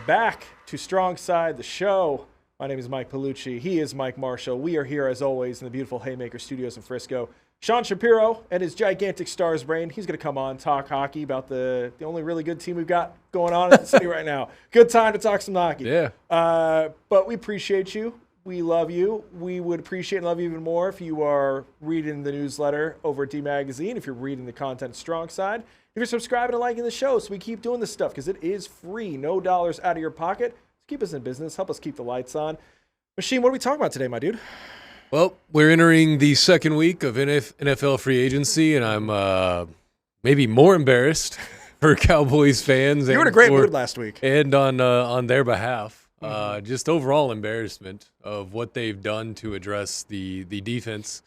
back to StrongSide, the show. My name is Mike Palucci. He is Mike Marshall. We are here, as always, in the beautiful Haymaker Studios in Frisco. Sean Shapiro and his gigantic Stars brain. He's going to come on, talk hockey about the only really good team we've got going on in the city right now. Good time to talk some hockey. Yeah. But we appreciate you. We love you. We would appreciate and love you even more if you are reading the newsletter over at D Magazine, if you're reading the content StrongSide, if you're subscribing and liking the show so we keep doing this stuff because it is free. No dollars out of your pocket. Keep us in business. Help us keep the lights on. Machine, what are we talking about today, my dude? Well, we're entering the second week of NFL free agency, and I'm maybe more embarrassed for Cowboys fans. You were in a great mood last week. And on their behalf. Just overall embarrassment of what they've done to address the defense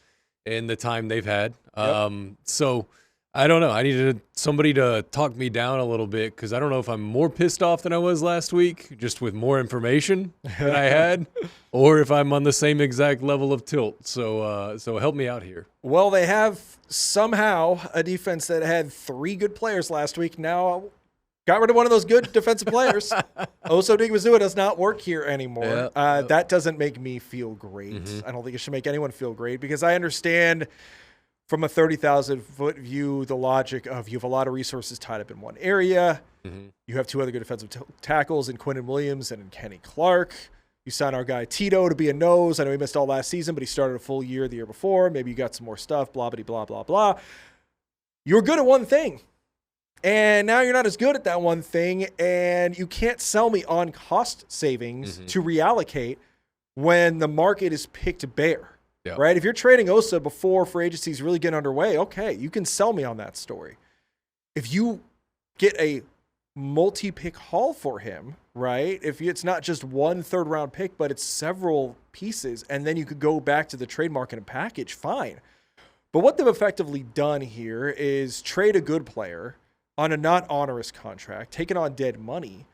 and the time they've had. Yep. So I don't know. I needed somebody to talk me down a little bit because I don't know if I'm more pissed off than I was last week, just with more information than I had, or if I'm on the same exact level of tilt. So help me out here. Well, they have somehow a defense that had 3 good players last week. Now got rid of one of those good defensive players. Osa Odighizuwa does not work here anymore. That doesn't make me feel great. I don't think it should make anyone feel great because I understand from a 30,000-foot view the logic of you have a lot of resources tied up in one area. You have 2 other good defensive tackles in Quinnen Williams and in Kenny Clark. You sign our guy Tito to be a nose. I know he missed all last season, but he started a full year the year before. Maybe you got some more stuff, blah, blah, blah, blah, blah. You're good at one thing. And now you're not as good at that one thing, and you can't sell me on cost savings to reallocate when the market is picked bare, right? If you're trading Osa before free agency is really getting underway, okay, you can sell me on that story. If you get a multi-pick haul for him, right? If it's not just 1 third-round pick, but it's several pieces, and then you could go back to the trade market and package, fine. But what they've effectively done here is trade a good player on a not onerous contract, taking on dead money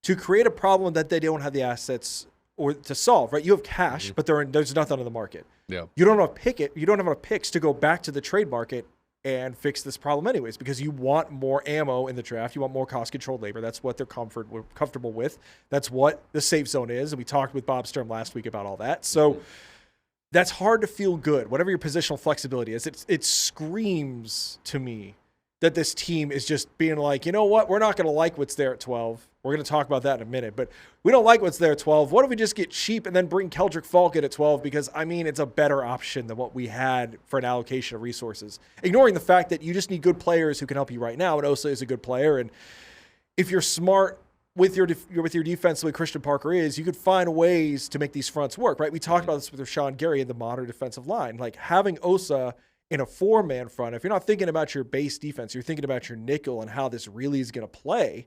to create a problem that they don't have the assets or to solve, right? You have cash, but there's nothing on the market. Yeah. You don't have you don't have enough picks to go back to the trade market and fix this problem anyways, because you want more ammo in the draft. You want more cost-controlled labor. That's what they're comfortable with. That's what the safe zone is. And we talked with Bob Sturm last week about all that. So that's hard to feel good. Whatever your positional flexibility is, it screams to me that this team is just being like, you know what, we're not going to like what's there at 12. We're going to talk about that in a minute, but we don't like what's there at 12. What if we just get cheap and then bring Keldrick Falcon at 12? Because, I mean, it's a better option than what we had for an allocation of resources. Ignoring the fact that you just need good players who can help you right now, and Osa is a good player. And if you're smart with your defense the way Christian Parker is, you could find ways to make these fronts work, right? We talked about this with Rashawn Gary and the modern defensive line. Like having Osa in a 4-man front, if you're not thinking about your base defense, you're thinking about your nickel and how this really is going to play,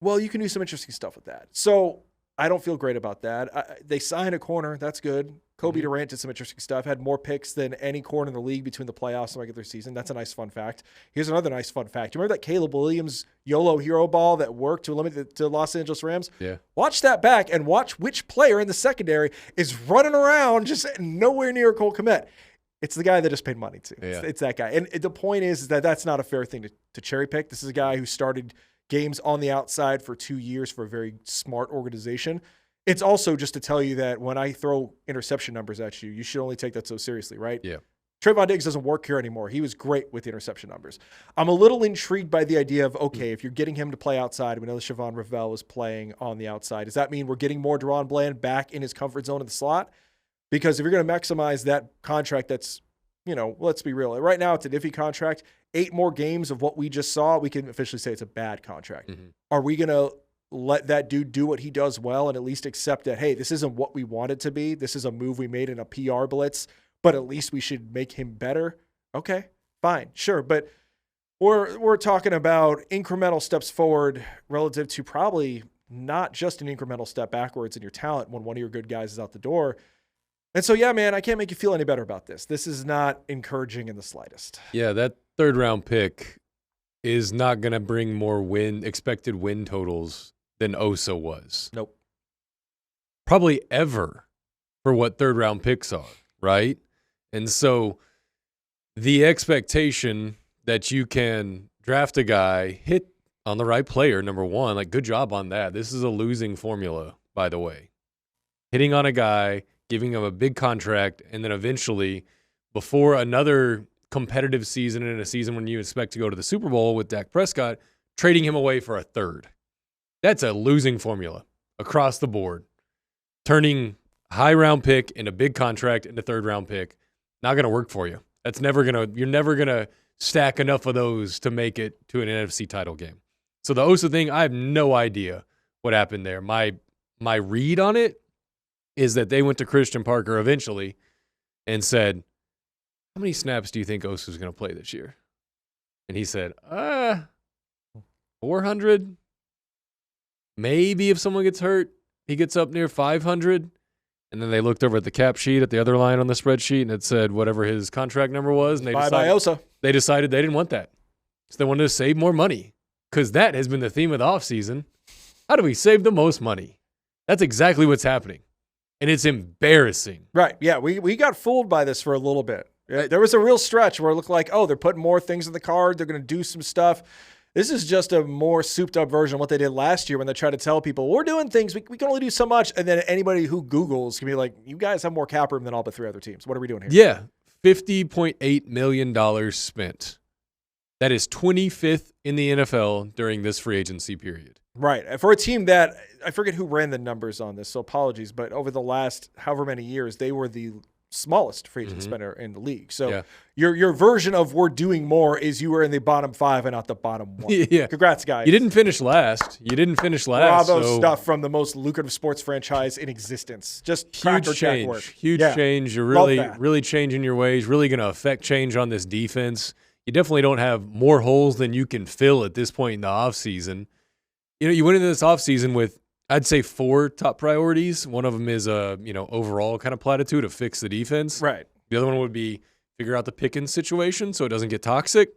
well, you can do some interesting stuff with that. So I don't feel great about that. They signed a corner. That's good. Cobie Durant did some interesting stuff, had more picks than any corner in the league between the playoffs and regular season. That's a nice fun fact. Here's another nice fun fact. You remember that Caleb Williams YOLO hero ball that worked to eliminate the Los Angeles Rams? Yeah. Watch that back and watch which player in the secondary is running around just nowhere near Cole Kmet. It's the guy that just paid money to. Yeah. It's that guy. And the point is that that's not a fair thing to cherry pick. This is a guy who started games on the outside for 2 years for a very smart organization. It's also just to tell you that when I throw interception numbers at you, you should only take that so seriously, right? Yeah. Trayvon Diggs doesn't work here anymore. He was great with the interception numbers. I'm a little intrigued by the idea of, okay, if you're getting him to play outside, we know that Siobhan Ravel was playing on the outside. Does that mean we're getting more Deron Bland back in his comfort zone in the slot? Because if you're going to maximize that contract that's, let's be real. Right now, it's an iffy contract. 8 more games of what we just saw, we can officially say it's a bad contract. Are we going to let that dude do what he does well and at least accept that, hey, this isn't what we want it to be. This is a move we made in a PR blitz, but at least we should make him better? Okay, fine, sure. But we're talking about incremental steps forward relative to probably not just an incremental step backwards in your talent when one of your good guys is out the door. And so, yeah, man, I can't make you feel any better about this. This is not encouraging in the slightest. Yeah, that 3rd-round pick is not going to bring more expected win totals than Osa was. Nope. Probably ever for what 3rd-round picks are, right? And so the expectation that you can draft a guy, hit on the right player, number one. Like, good job on that. This is a losing formula, by the way. Hitting on a guy, giving him a big contract, and then eventually, before another competitive season and a season when you expect to go to the Super Bowl with Dak Prescott, trading him away for a third. That's a losing formula across the board. Turning high round pick into big contract into third round pick, not going to work for you. You're never going to stack enough of those to make it to an NFC title game. So the Osa thing, I have no idea what happened there. My read on it is that they went to Christian Parker eventually and said, how many snaps do you think Osa is going to play this year? And he said, 400. Maybe if someone gets hurt, he gets up near 500. And then they looked over at the cap sheet at the other line on the spreadsheet, and it said whatever his contract number was. And they decided they didn't want that. So they wanted to save more money, because that has been the theme of the offseason. How do we save the most money? That's exactly what's happening. And it's embarrassing. Right. Yeah, we got fooled by this for a little bit. There was a real stretch where it looked like, they're putting more things in the card. They're going to do some stuff. This is just a more souped-up version of what they did last year when they tried to tell people, we're doing things, we can only do so much. And then anybody who Googles can be like, you guys have more cap room than all but 3 other teams. What are we doing here? Yeah, $50.8 million spent. That is 25th in the NFL during this free agency period. Right. For a team that, I forget who ran the numbers on this, so apologies, but over the last however many years, they were the smallest free agent spender in the league. So your version of we're doing more is you were in the bottom 5 and not the bottom 1. Yeah. Congrats, guys. You didn't finish last. Bravo stuff from the most lucrative sports franchise in existence. Just huge change. Work. Huge change. You're really changing your ways, really going to affect change on this defense. You definitely don't have more holes than you can fill at this point in the offseason. You went into this offseason with, I'd say, 4 top priorities. One of them is overall kind of platitude to fix the defense. Right. The other one would be figure out the Pickens situation so it doesn't get toxic.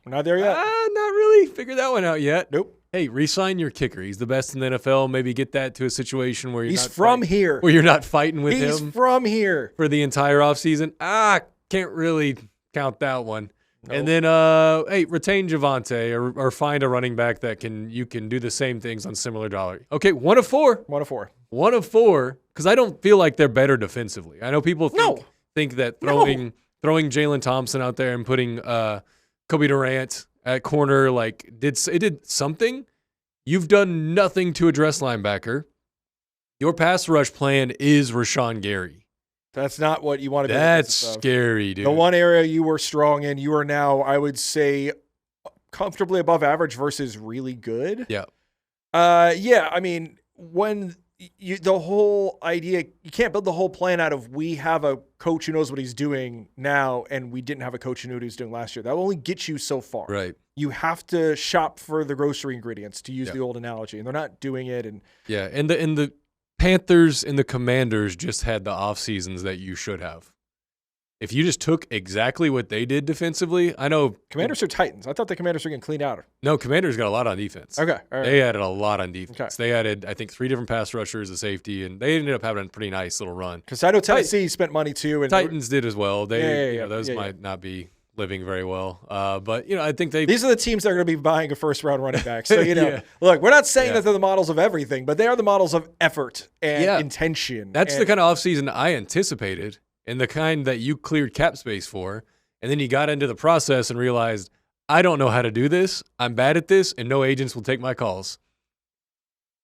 We're not there yet. Not really. Figure that one out yet. Nope. Hey, re-sign your kicker. He's the best in the NFL. Maybe get that to a situation where he's from here. Where you're not fighting with him. He's from here for the entire offseason. Can't really count that one. Nope. And then, retain Javonte or find a running back that you can do the same things on similar dollar. Okay, 1 of 4. 1 of 4. 1 of 4, because I don't feel like they're better defensively. I know people think that throwing Jalen Thompson out there and putting Cobie Durant at corner did something. You've done nothing to address linebacker. Your pass rush plan is Rashawn Gary. That's not what you want to do. That's scary, dude. The one area you were strong in, you are now, I would say, comfortably above average versus really good. Yeah. I mean, when the whole idea, you can't build the whole plan out of we have a coach who knows what he's doing now and we didn't have a coach who knew what he was doing last year. That will only get you so far. Right. You have to shop for the grocery ingredients, to use the old analogy, and they're not doing it. And the Panthers and the Commanders just had the off seasons that you should have. If you just took exactly what they did defensively, I know Commanders or Titans. I thought the Commanders were getting cleaned out. No, Commanders got a lot on defense. Okay, all right. They added a lot on defense. Okay. They added, I think, 3 different pass rushers, a safety, and they ended up having a pretty nice little run. Because I know Tennessee spent money too, and Titans did as well. Those might not be living very well. But, I think these are the teams that are going to be buying a first-round running back. So, look, we're not saying that they're the models of everything, but they are the models of effort and intention. That's the kind of offseason I anticipated and the kind that you cleared cap space for. And then you got into the process and realized, I don't know how to do this. I'm bad at this, and no agents will take my calls.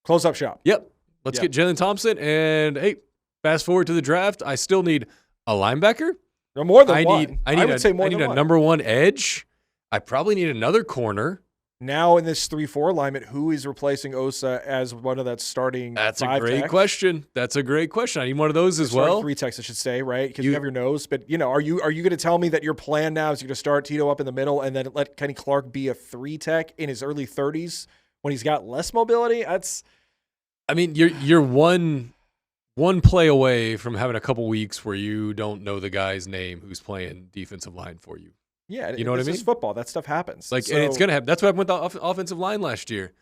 Close up shop. Yep. Let's get Jalen Thompson. And, hey, fast forward to the draft. I still need a linebacker. No, more than one. I would say more than one. I need a number 1 edge. I probably need another corner. Now in this 3-4 alignment, who is replacing Osa as one of that starting 5 That's a great question. I need one of those as well. 3 techs, I should say, right? Because you have your nose. But, are you going to tell me that your plan now is you're going to start Tito up in the middle and then let Kenny Clark be a 3 tech in his early 30s when he's got less mobility? You're one play away from having a couple weeks where you don't know the guy's name who's playing defensive line for you. Yeah, you know what I mean? It's football. That stuff happens. And it's going to happen. That's what happened with the offensive line last year.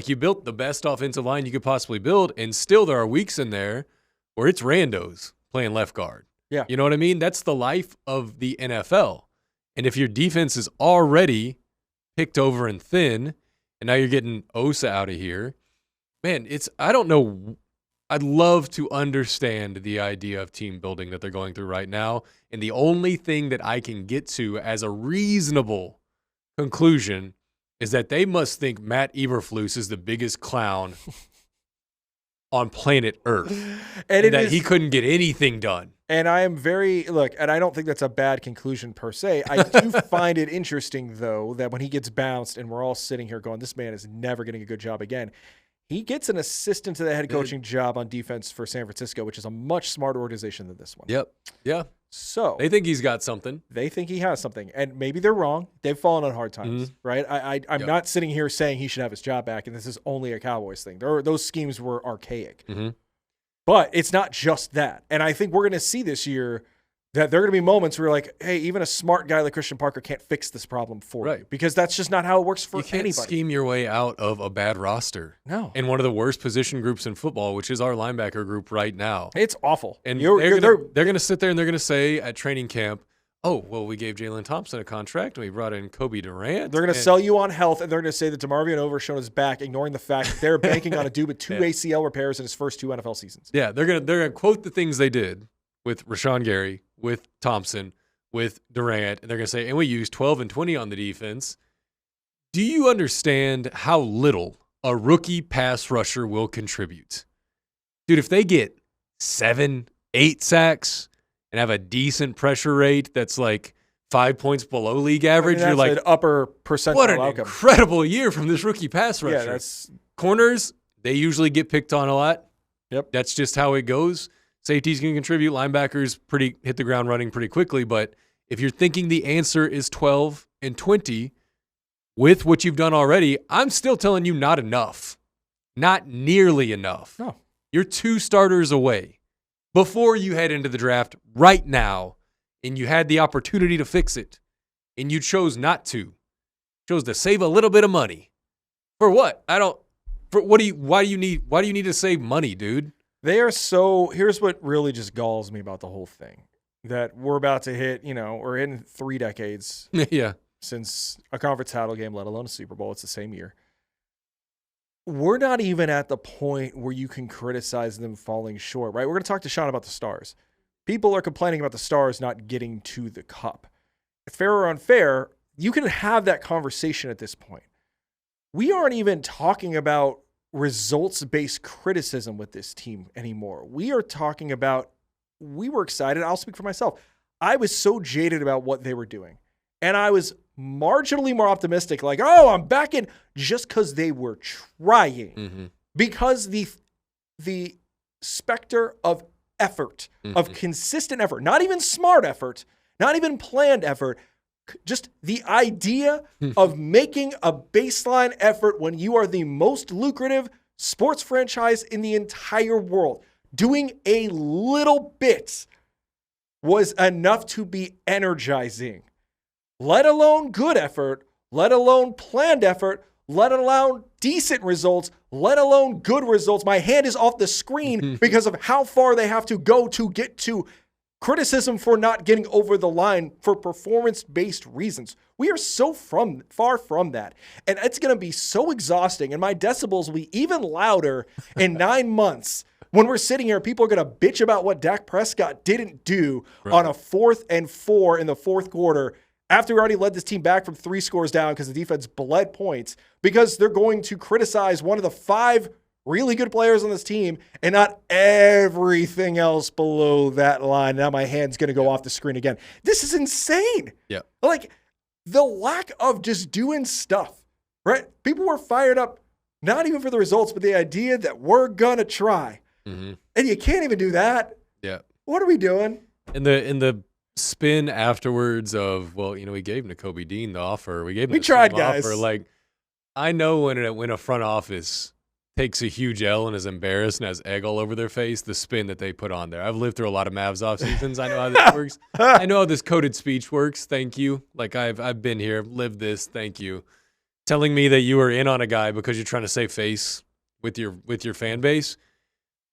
You built the best offensive line you could possibly build, and still there are weeks in there where it's randos playing left guard. Yeah. You know what I mean? That's the life of the NFL. And if your defense is already picked over and thin, and now you're getting Osa out of here. Man, I don't know. I'd love to understand the idea of team building that they're going through right now. And the only thing that I can get to as a reasonable conclusion is that they must think Matt Eberflus is the biggest clown on planet Earth. And that he couldn't get anything done. And I am and I don't think that's a bad conclusion per se. I do find it interesting, though, that when he gets bounced and we're all sitting here going, this man is never getting a good job again, he gets an assistant to the head coaching job on defense for San Francisco, which is a much smarter organization than this one. Yep. Yeah. So they think he's got something. They think he has something. And maybe they're wrong. They've fallen on hard times, right? I'm not sitting here saying he should have his job back, and this is only a Cowboys thing. Those schemes were archaic. But it's not just that. And I think we're going to see this year that there are going to be moments where you're like, hey, even a smart guy like Christian Parker can't fix this problem for you. Because that's just not how it works for anybody. You can't scheme your way out of a bad roster. No. In one of the worst position groups in football, which is our linebacker group right now. It's awful. And they're going to sit there and they're going to say at training camp, oh, well, we gave Jalen Thompson a contract and we brought in Cobie Durant. They're going to sell you on health, and they're going to say that DeMarvion Overshown is back, ignoring the fact that they're banking on a dude with 2 ACL repairs in his first 2 NFL seasons. Yeah, they're going to quote the things they did with Rashawn Gary, with Thompson, with Durant, and they're going to say, and we used 12 and 20 on the defense. Do you understand how little a rookie pass rusher will contribute? Dude, if they get 7, 8 sacks and have a decent pressure rate that's like 5 points below league average, you're like, an upper percentile what an outcome. Incredible year from this rookie pass rusher. Yeah, that's corners, they usually get picked on a lot. Yep. That's just how it goes. Safeties can contribute. Linebackers hit the ground running pretty quickly. But if you're thinking the answer is 12 and 20 with what you've done already, I'm still telling you not enough. Not nearly enough. No. You're 2 starters away before you head into the draft right now, and you had the opportunity to fix it, and you chose not to. You chose to save a little bit of money. For what? Why do you need to save money, dude? Here's what really just galls me about the whole thing. That we're about to hit, we're in 3 decades since a conference title game, let alone a Super Bowl. It's the same year. We're not even at the point where you can criticize them falling short, right? We're going to talk to Sean about the Stars. People are complaining about the Stars not getting to the cup. Fair or unfair, you can have that conversation at this point. We aren't even talking about results-based criticism with this team anymore. We are talking about, we were excited. I'll speak for myself. I was so jaded about what they were doing. And I was marginally more optimistic, like, oh, I'm back in, just because they were trying. Because the specter of effort, of consistent effort, not even smart effort, not even planned effort, just the idea of making a baseline effort when you are the most lucrative sports franchise in the entire world. Doing a little bit was enough to be energizing, let alone good effort, let alone planned effort, let alone decent results, let alone good results. My hand is off the screen because of how far they have to go to get to criticism for not getting over the line for performance-based reasons. We are so far from that. And it's going to be so exhausting. And my decibels will be even louder in 9 months when we're sitting here. People are going to bitch about what Dak Prescott didn't do on a 4th and 4 in the 4th quarter after we already led this team back from 3 scores down because the defense bled points, because they're going to criticize one of the 5 really good players on this team and not everything else below that line. Now my hand's going to go off the screen again. This is insane. Yeah. Like the lack of just doing stuff, right? People were fired up, not even for the results, but the idea that we're going to try. And you can't even do that. Yeah. What are we doing? In the spin afterwards of, well, we gave Nakobe Dean the offer. We tried, guys. Offer. Like, I know when a front office takes a huge L and is embarrassed and has egg all over their face, the spin that they put on there. I've lived through a lot of Mavs off seasons. I know how this works. I know how this coded speech works. Thank you. Like I've been here, lived this. Thank you. Telling me that you are in on a guy because you're trying to save face with your fan base.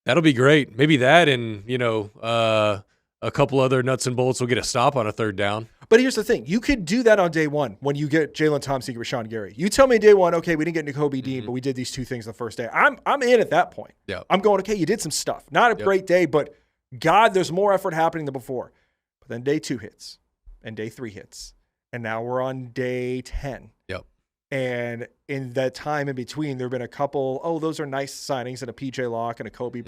That'll be great. Maybe that and, a couple other nuts and bolts will get a stop on a 3rd down. But here's the thing. You could do that on day one when you get Jalen Thompson, you get Rashawn Gary. You tell me day one, okay, we didn't get Cobie Dean, but we did these two things the first day. I'm in at that point. Yeah. I'm going, okay, you did some stuff. Not a great day, but God, there's more effort happening than before. But then day 2 hits and day 3 hits. And now we're on day 10. Yep. And in that time in between, there have been a couple, those are nice signings, and a PJ Locke and a Cobie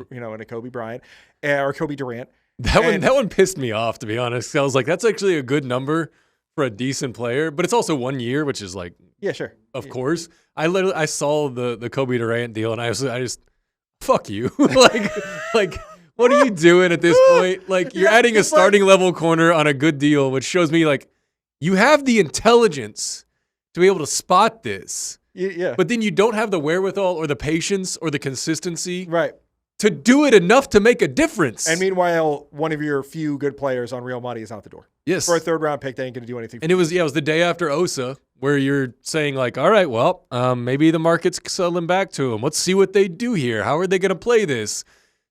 Bryant or Cobie Durant. That one pissed me off, to be honest. I was like, that's actually a good number for a decent player, but it's also 1 year, which is like, yeah, sure, of course. I saw the Cobie Durant deal, and I just fuck you, like what are you doing at this point? Like, you're adding a starting level corner on a good deal, which shows me like you have the intelligence to be able to spot this, but then you don't have the wherewithal or the patience or the consistency, right, to do it enough to make a difference. And meanwhile, one of your few good players on real money is out the door. Yes. For a 3rd round pick, they ain't going to do anything. And it was the day after Osa, where you're saying like, all right, well, maybe the market's settling back to them. Let's see what they do here. How are they going to play this?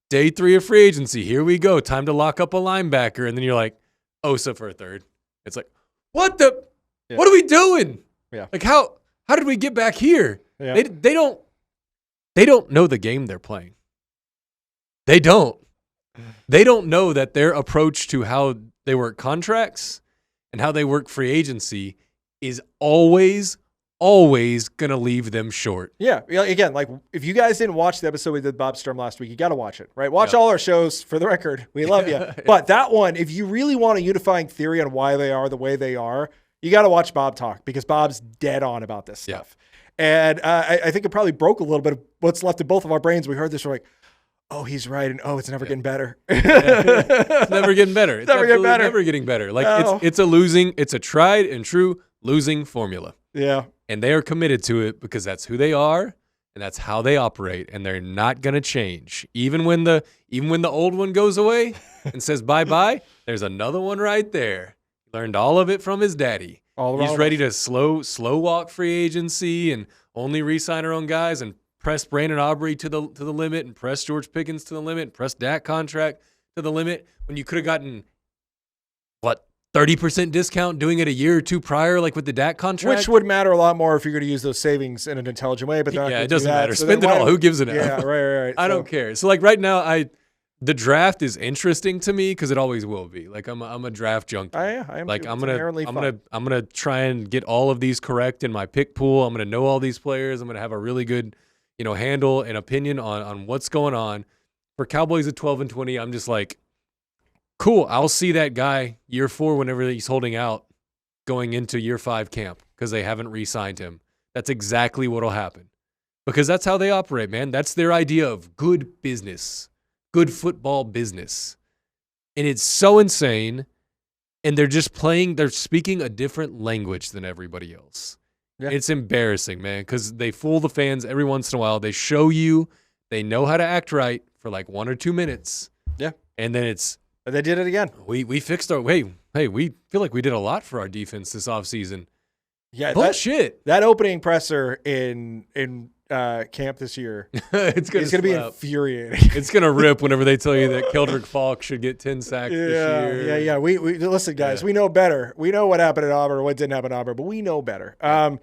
Day 3 of free agency. Here we go. Time to lock up a linebacker. And then you're like, Osa for a 3rd. It's like, what are we doing? Yeah. Like, how did we get back here? Yeah. They don't know the game they're playing. They don't. They don't know that their approach to how they work contracts and how they work free agency is always going to leave them short. Yeah. Again, like, if you guys didn't watch the episode we did Bob Sturm last week, you got to watch it, right? Watch all our shows for the record. We love you. But that one, if you really want a unifying theory on why they are the way they are, you got to watch Bob talk, because Bob's dead on about this stuff. And I think it probably broke a little bit of what's left in both of our brains. We heard this, we're like, oh, he's right, and it's never getting better. It's never getting better. It's never getting better. Never getting better. Like, it's a tried and true losing formula. Yeah. And they are committed to it because that's who they are and that's how they operate, and they're not going to change. Even when the old one goes away and says bye-bye, there's another one right there. Learned all of it from his daddy. He's ready to slow walk free agency and only re-sign our own guys and press Brandon Aubrey to the limit and press George Pickens to the limit and press Dak contract to the limit, when you could have gotten 30% discount doing it a year or two prior, like with the Dak contract, which would matter a lot more if you're going to use those savings in an intelligent way. But it doesn't matter. So spend it all. Who gives it? Yeah, right. I don't care. So like right now, the draft is interesting to me because it always will be. Like I'm a draft junkie. I am. Like too. I'm gonna try and get all of these correct in my pick pool. I'm gonna know all these players. I'm gonna have a really good, handle and opinion on what's going on. For Cowboys at 12-20, I'm just like, cool. I'll see that guy year 4 whenever he's holding out, going into year 5 camp because they haven't re-signed him. That's exactly what'll happen, because that's how they operate, man. That's their idea of good business. Good football business. And it's so insane. And they're speaking a different language than everybody else. Yeah. It's embarrassing, man, because they fool the fans every once in a while. They show you they know how to act right for like 1 or 2 minutes. Yeah. And then they did it again. We fixed our way. Hey, we feel like we did a lot for our defense this offseason. Yeah. Bullshit. That opening presser in camp this year, it's going to be infuriating. It's going to rip whenever they tell you that Keldrick Falk should get 10 sacks this year. Yeah. We listen, guys. Yeah. We know better. We know what happened at Auburn, what didn't happen at Auburn, but we know better. Well,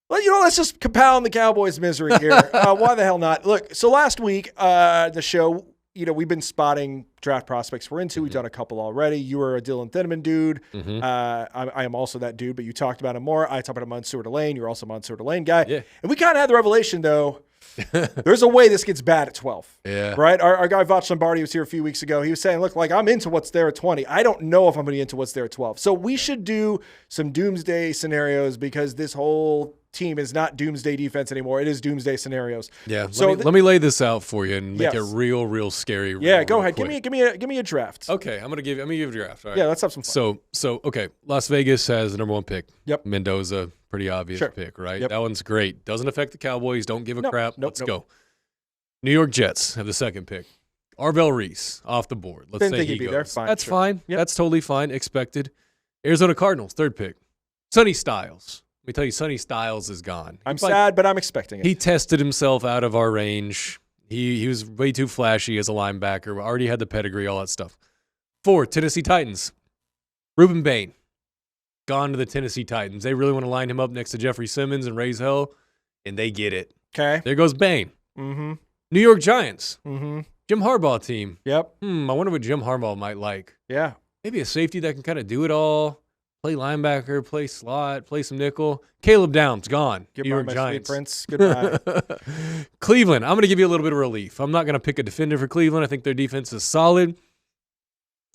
let's just compound the Cowboys' misery here. Why the hell not? Look, so last week, the show, we've been spotting draft prospects we're into. We've done a couple already. You were a Dylan Thineman dude. I am also that dude, but you talked about him more. I talked about Mansoor Delane. You're also a Mansoor Delane guy. Yeah. And we kind of had the revelation, though, there's a way this gets bad at 12. Yeah. Right? Our guy, Vach Lombardi, was here a few weeks ago. He was saying, look, like, I'm into what's there at 20. I don't know if I'm going to be into what's there at 12. So we should do some doomsday scenarios, because this whole team is not doomsday defense anymore. It is doomsday scenarios. Yeah. So let me lay this out for you and make it real scary. Go ahead. Quick. Give me a draft. Okay. I'm gonna give you a draft. All right. Yeah, let's have some fun. So okay. Las Vegas has the number 1 pick. Yep. Mendoza, pretty obvious pick, right? Yep. That one's great. Doesn't affect the Cowboys. Don't give a crap. Let's go. New York Jets have the 2nd pick. Arvell Reese off the board. Let's say he goes. That's fine. Yep. That's totally fine. Expected. Arizona Cardinals, 3rd pick. Sonny Styles. Let me tell you, Sonny Styles is gone. I'm sad, but I'm expecting it. He tested himself out of our range. He was way too flashy as a linebacker. Already had the pedigree, all that stuff. 4, Tennessee Titans. Reuben Bain. gone to the Tennessee Titans. They really want to line him up next to Jeffrey Simmons and raise hell, and they get it. Okay. There goes Bane. Mm-hmm. New York Giants. Mm-hmm. Jim Harbaugh team. Yep. I wonder what Jim Harbaugh might like. Yeah. Maybe a safety that can kind of do it all. Play linebacker, play slot, play some nickel. Caleb Downs, gone. New York Giants. Prince. Goodbye. Cleveland. I'm going to give you a little bit of relief. I'm not going to pick a defender for Cleveland. I think their defense is solid.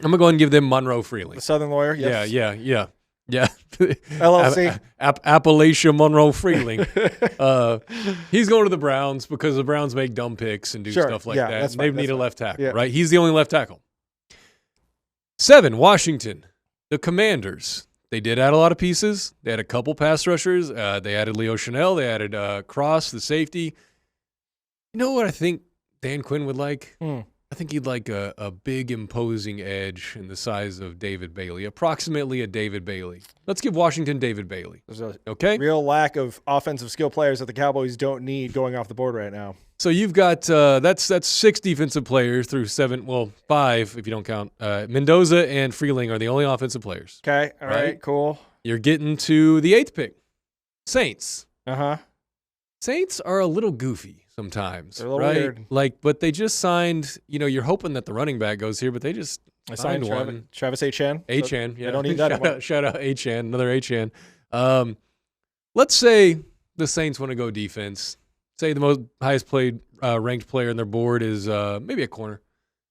I'm going to go ahead and give them Monroe Freeling. The Southern lawyer? Yes. Yeah. LLC. Appalachia Monroe Freeling. He's going to the Browns because the Browns make dumb picks and do stuff like that. That's They need a left tackle, yeah. right? He's the only left tackle. 7, Washington. The Commanders. They did add a lot of pieces. They had a couple pass rushers. They added Leo Chanel. They added Cross, the safety. You know what I think Dan Quinn would like? I think he'd like a big, imposing edge in the size of David Bailey, approximately a David Bailey. Let's give Washington David Bailey. There's a okay? real lack of offensive skill players that the Cowboys don't need going off the board right now. So you've got that's 6 defensive players through 7, well, 5 if you don't count. Mendoza and Freeling are the only offensive players. Okay, all right, cool. You're getting to the 8th pick. Saints. Uh-huh. Saints are a little goofy sometimes, They're a little weird. Like, but they just signed, you're hoping that the running back goes here, but they just signed one. Travis Etienne. Etienne, yeah. I don't need that. Shout out Etienne, another Etienne. Let's say the Saints want to go defense. Say the most highest played ranked player on their board is maybe a corner.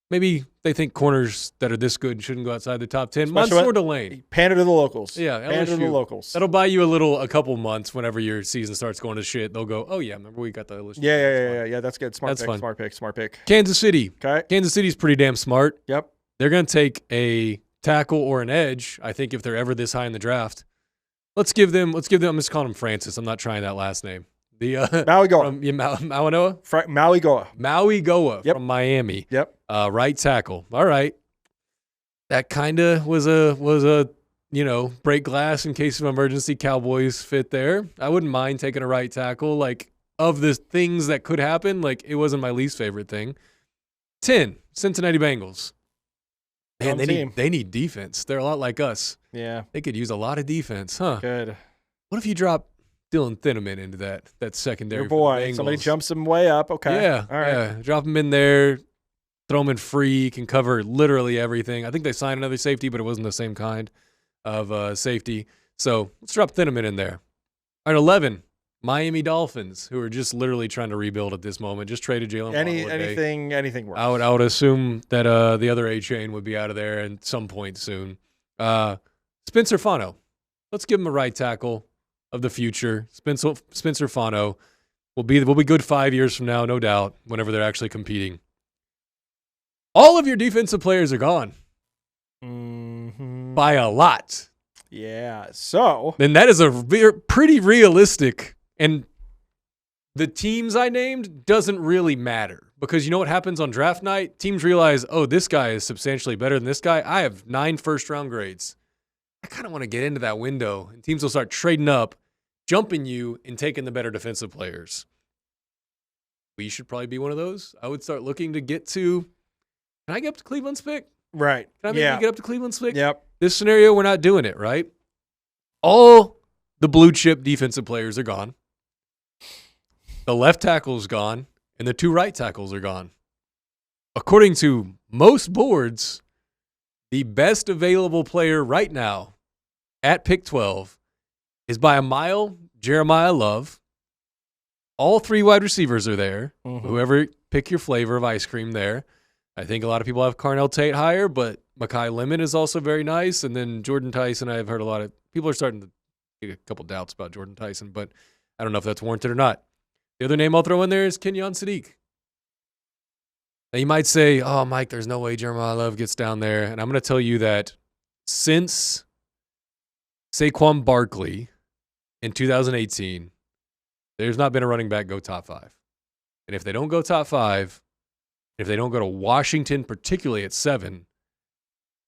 Maybe they think corners that are this good shouldn't go outside the top 10. Mansoor Delane. Pander to the locals. Yeah, Pander to the locals. That'll buy you a couple months whenever your season starts going to shit. They'll go, oh, yeah, remember we got the LSU. Yeah, that's good. Smart pick. Kansas City. Okay. Kansas City's pretty damn smart. Yep. They're going to take a tackle or an edge, I think, if they're ever this high in the draft. Let's give them, I'm just calling him Francis. I'm not trying that last name. The Maui Goa. Maui Goa. Maui Goa yep. from Miami. Yep. Right tackle. All right. That kind of was a break glass in case of emergency Cowboys fit there. I wouldn't mind taking a right tackle. Like, of the things that could happen, like, it wasn't my least favorite thing. 10, Cincinnati Bengals. Man, they need defense. They're a lot like us. Yeah. They could use a lot of defense, huh? Good. What if you drop Dylan Thineman into that secondary? Your boy. Somebody jumps him way up. Okay. Yeah. All right. Yeah. Drop him in there. Throw him in free. Can cover literally everything. I think they signed another safety, but it wasn't the same kind of safety. So let's drop Thineman in there. All right, 11. Miami Dolphins, who are just literally trying to rebuild at this moment. Just traded Jalen Waddle. Anything works. I would assume that the other A-chain would be out of there at some point soon. Spencer Fano. Let's give him a right tackle of the future. Spencer Fano will be good 5 years from now, no doubt, whenever they're actually competing. All of your defensive players are gone. Mm-hmm. By a lot. Yeah. So then that is a pretty realistic, and the teams I named doesn't really matter because you know what happens on draft night? Teams realize, oh, this guy is substantially better than this guy. I have 9 first-round grades. I kind of want to get into that window, and teams will start trading up, jumping you, and taking the better defensive players. We should probably be one of those. I would start looking to get to. Can I get up to Cleveland's pick? Right. Can I maybe get up to Cleveland's pick? Yep. This scenario, we're not doing it, right? All the blue chip defensive players are gone. The left tackle is gone, and the 2 right tackles are gone. According to most boards, the best available player right now at pick 12 is by a mile Jeremiah Love. All 3 wide receivers are there. Mm-hmm. Whoever, pick your flavor of ice cream there. I think a lot of people have Carnell Tate higher, but Mekhi Lemon is also very nice. And then Jordan Tyson, I've heard a lot of people are starting to get a couple doubts about Jordan Tyson, but I don't know if that's warranted or not. The other name I'll throw in there is Kenyon Sadiq. Now you might say, oh, Mike, there's no way Jeremiah Love gets down there. And I'm going to tell you that since Saquon Barkley in 2018, there's not been a running back go top 5. And if they don't go top 5, if they don't go to Washington, particularly at 7,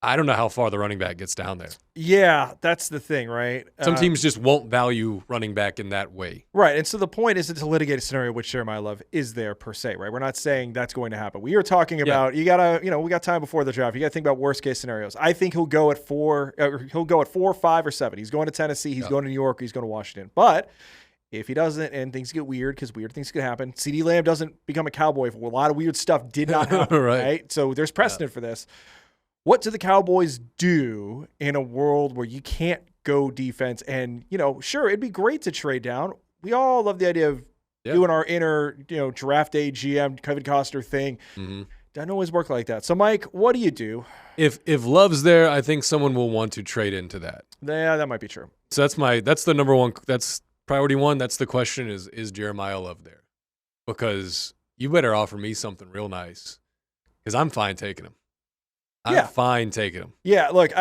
I don't know how far the running back gets down there. Yeah, that's the thing, right? Some teams just won't value running back in that way. Right, and so the point isn't to litigate a scenario which Jeremiah Love is there per se, right? We're not saying that's going to happen. We are talking about we got time before the draft. You got to think about worst case scenarios. I think he'll go at 4, 5, or 7. He's going to Tennessee. He's going to New York. He's going to Washington. But if he doesn't, and things get weird, because weird things could happen, CeeDee Lamb doesn't become a Cowboy. A lot of weird stuff did not happen, right? So there's precedent for this. What do the Cowboys do in a world where you can't go defense? And, sure, it'd be great to trade down. We all love the idea of doing our inner, draft day GM, Kevin Costner thing. Mm-hmm. Doesn't always work like that. So, Mike, what do you do? If Love's there, I think someone will want to trade into that. Yeah, that might be true. So that's the number one. That's priority one. That's the question is Jeremiah Love there? Because you better offer me something real nice because I'm fine taking him. I'm fine taking him. Yeah, look,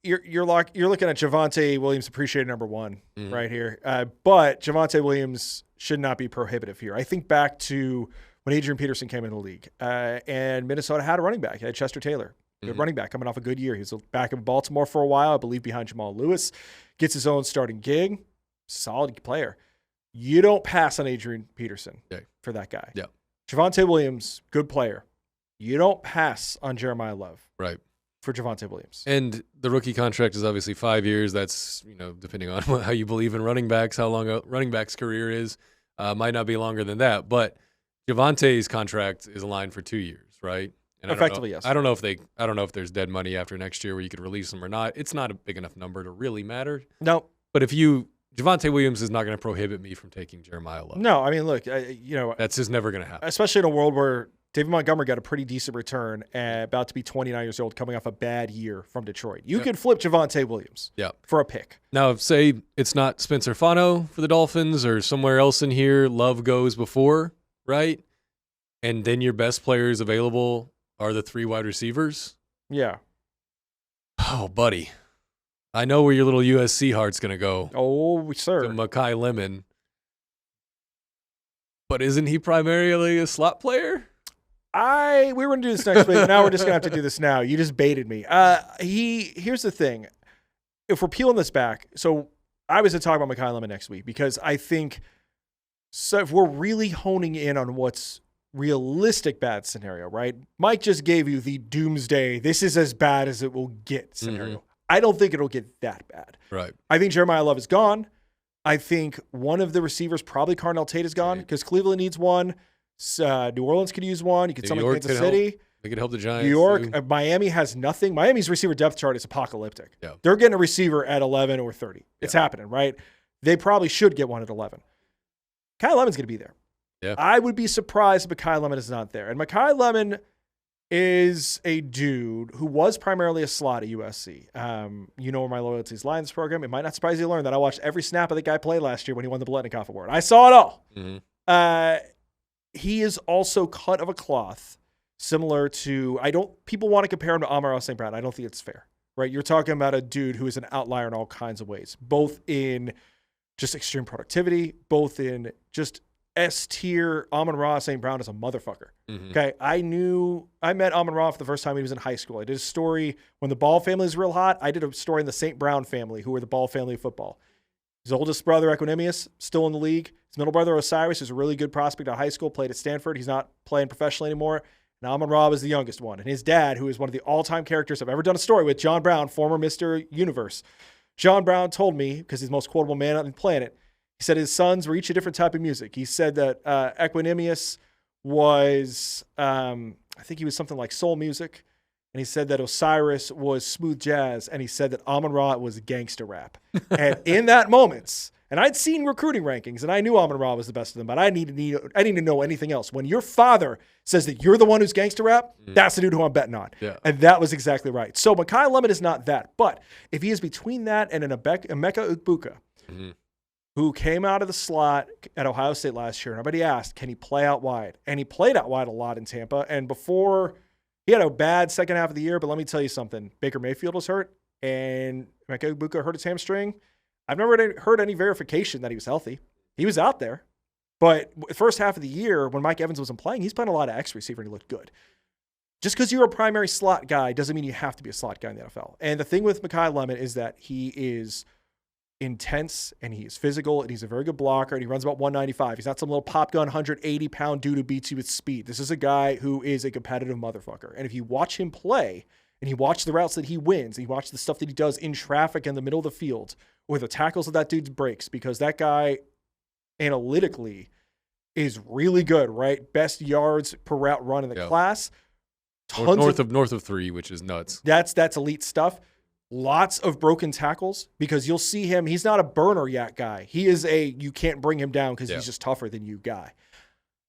you're looking at Javonte Williams appreciated number 1 right here. But Javonte Williams should not be prohibitive here. I think back to when Adrian Peterson came in the league, and Minnesota had a running back. They had Chester Taylor, good running back coming off a good year. He was back in Baltimore for a while, I believe, behind Jamal Lewis. Gets his own starting gig. Solid player. You don't pass on Adrian Peterson for that guy. Yeah. Javonte Williams, good player. You don't pass on Jeremiah Love. Right. For Javonte Williams. And the rookie contract is obviously 5 years. That's, depending on how you believe in running backs, how long a running back's career is. Might not be longer than that. But Javonte's contract is aligned for 2 years, right? And effectively, yes. I don't know if there's dead money after next year where you could release him or not. It's not a big enough number to really matter. No. But Javonte Williams is not going to prohibit me from taking Jeremiah Love. No, I mean, look, that's just never going to happen. Especially in a world where David Montgomery got a pretty decent return, about to be 29 years old, coming off a bad year from Detroit. You could flip Javonte Williams for a pick. Now, say it's not Spencer Fano for the Dolphins or somewhere else in here, Love goes before, right? And then your best players available are the 3 wide receivers? Yeah. Oh, buddy. I know where your little USC heart's going to go. Oh, sir. To Mekhi Lemon. But isn't he primarily a slot player? We were going to do this next week. Now we're just going to have to do this now. You just baited me. Here's the thing. If we're peeling this back, so I was to talk about Mekhi Lemon next week because I think so if we're really honing in on what's realistic bad scenario, right? Mike just gave you the doomsday, this is as bad as it will get scenario. Mm-hmm. I don't think it'll get that bad. Right. I think Jeremiah Love is gone. I think one of the receivers, probably Carnell Tate, is gone because Cleveland needs one. New Orleans could use one. You could summon Kansas City. They could help the Giants. New York. Miami has nothing. Miami's receiver depth chart is apocalyptic. Yeah. They're getting a receiver at 11 or 30. It's happening, right? They probably should get one at 11. Mekhi Lemon's going to be there. Yeah. I would be surprised if Mekhi Lemon is not there. And Mekhi Lemon is a dude who was primarily a slot at USC. Where my loyalties lie in this program. It might not surprise you to learn that I watched every snap of the guy play last year when he won the Biletnikoff Award. I saw it all. Mm-hmm. He is also cut of a cloth, similar to people want to compare him to Amon-Ra St. Brown. I don't think it's fair, right? You're talking about a dude who is an outlier in all kinds of ways, both in just extreme productivity, both in just S-tier. Amon-Ra St. Brown is a motherfucker. Mm-hmm. Okay, I met Amon-Ra for the first time he was in high school. I did a story when the Ball family was real hot. I did a story in the St. Brown family, who were the Ball family of football. His oldest brother, Equanimous, still in the league. His middle brother, Osiris, is a really good prospect at high school, played at Stanford. He's not playing professionally anymore. And Amon-Ra is the youngest one. And his dad, who is one of the all-time characters I've ever done a story with, John Brown, former Mr. Universe. John Brown told me, because he's the most quotable man on the planet, he said his sons were each a different type of music. He said that Equanimous was, I think he was something like soul music. And he said that Osiris was smooth jazz. And he said that Amon-Ra was gangster rap. And in that moment, and I'd seen recruiting rankings, and I knew Amon-Ra was the best of them, but I didn't need to know anything else. When your father says that you're the one who's gangster rap, that's the dude who I'm betting on. Yeah. And that was exactly right. So Mekhi Lemon is not that. But if he is between that and an Emeka Ukbuka, who came out of the slot at Ohio State last year, and everybody asked, can he play out wide? And he played out wide a lot in Tampa. And before, he had a bad second half of the year, but let me tell you something. Baker Mayfield was hurt, and Emeka Ukbuka hurt his hamstring. I've never heard any verification that he was healthy. He was out there. But the first half of the year, when Mike Evans wasn't playing, he's playing a lot of X receiver, and he looked good. just because you're a primary slot guy doesn't mean you have to be a slot guy in the NFL. And the thing with Mekhi Lemon is that he is intense and he is physical and he's a very good blocker and he runs about 195. He's not some little pop gun 180-pound dude who beats you with speed. This is a guy who is a competitive motherfucker. And if you watch him play and you watch the routes that he wins and you watch the stuff that he does in traffic in the middle of the field or the tackles that dude breaks, because that guy analytically is really good, right? Best yards per route run in the class. North of 3, which is nuts. That's elite stuff. Lots of broken tackles because you'll see him. He's not a burner yet guy. He is you can't bring him down because he's just tougher than you guy.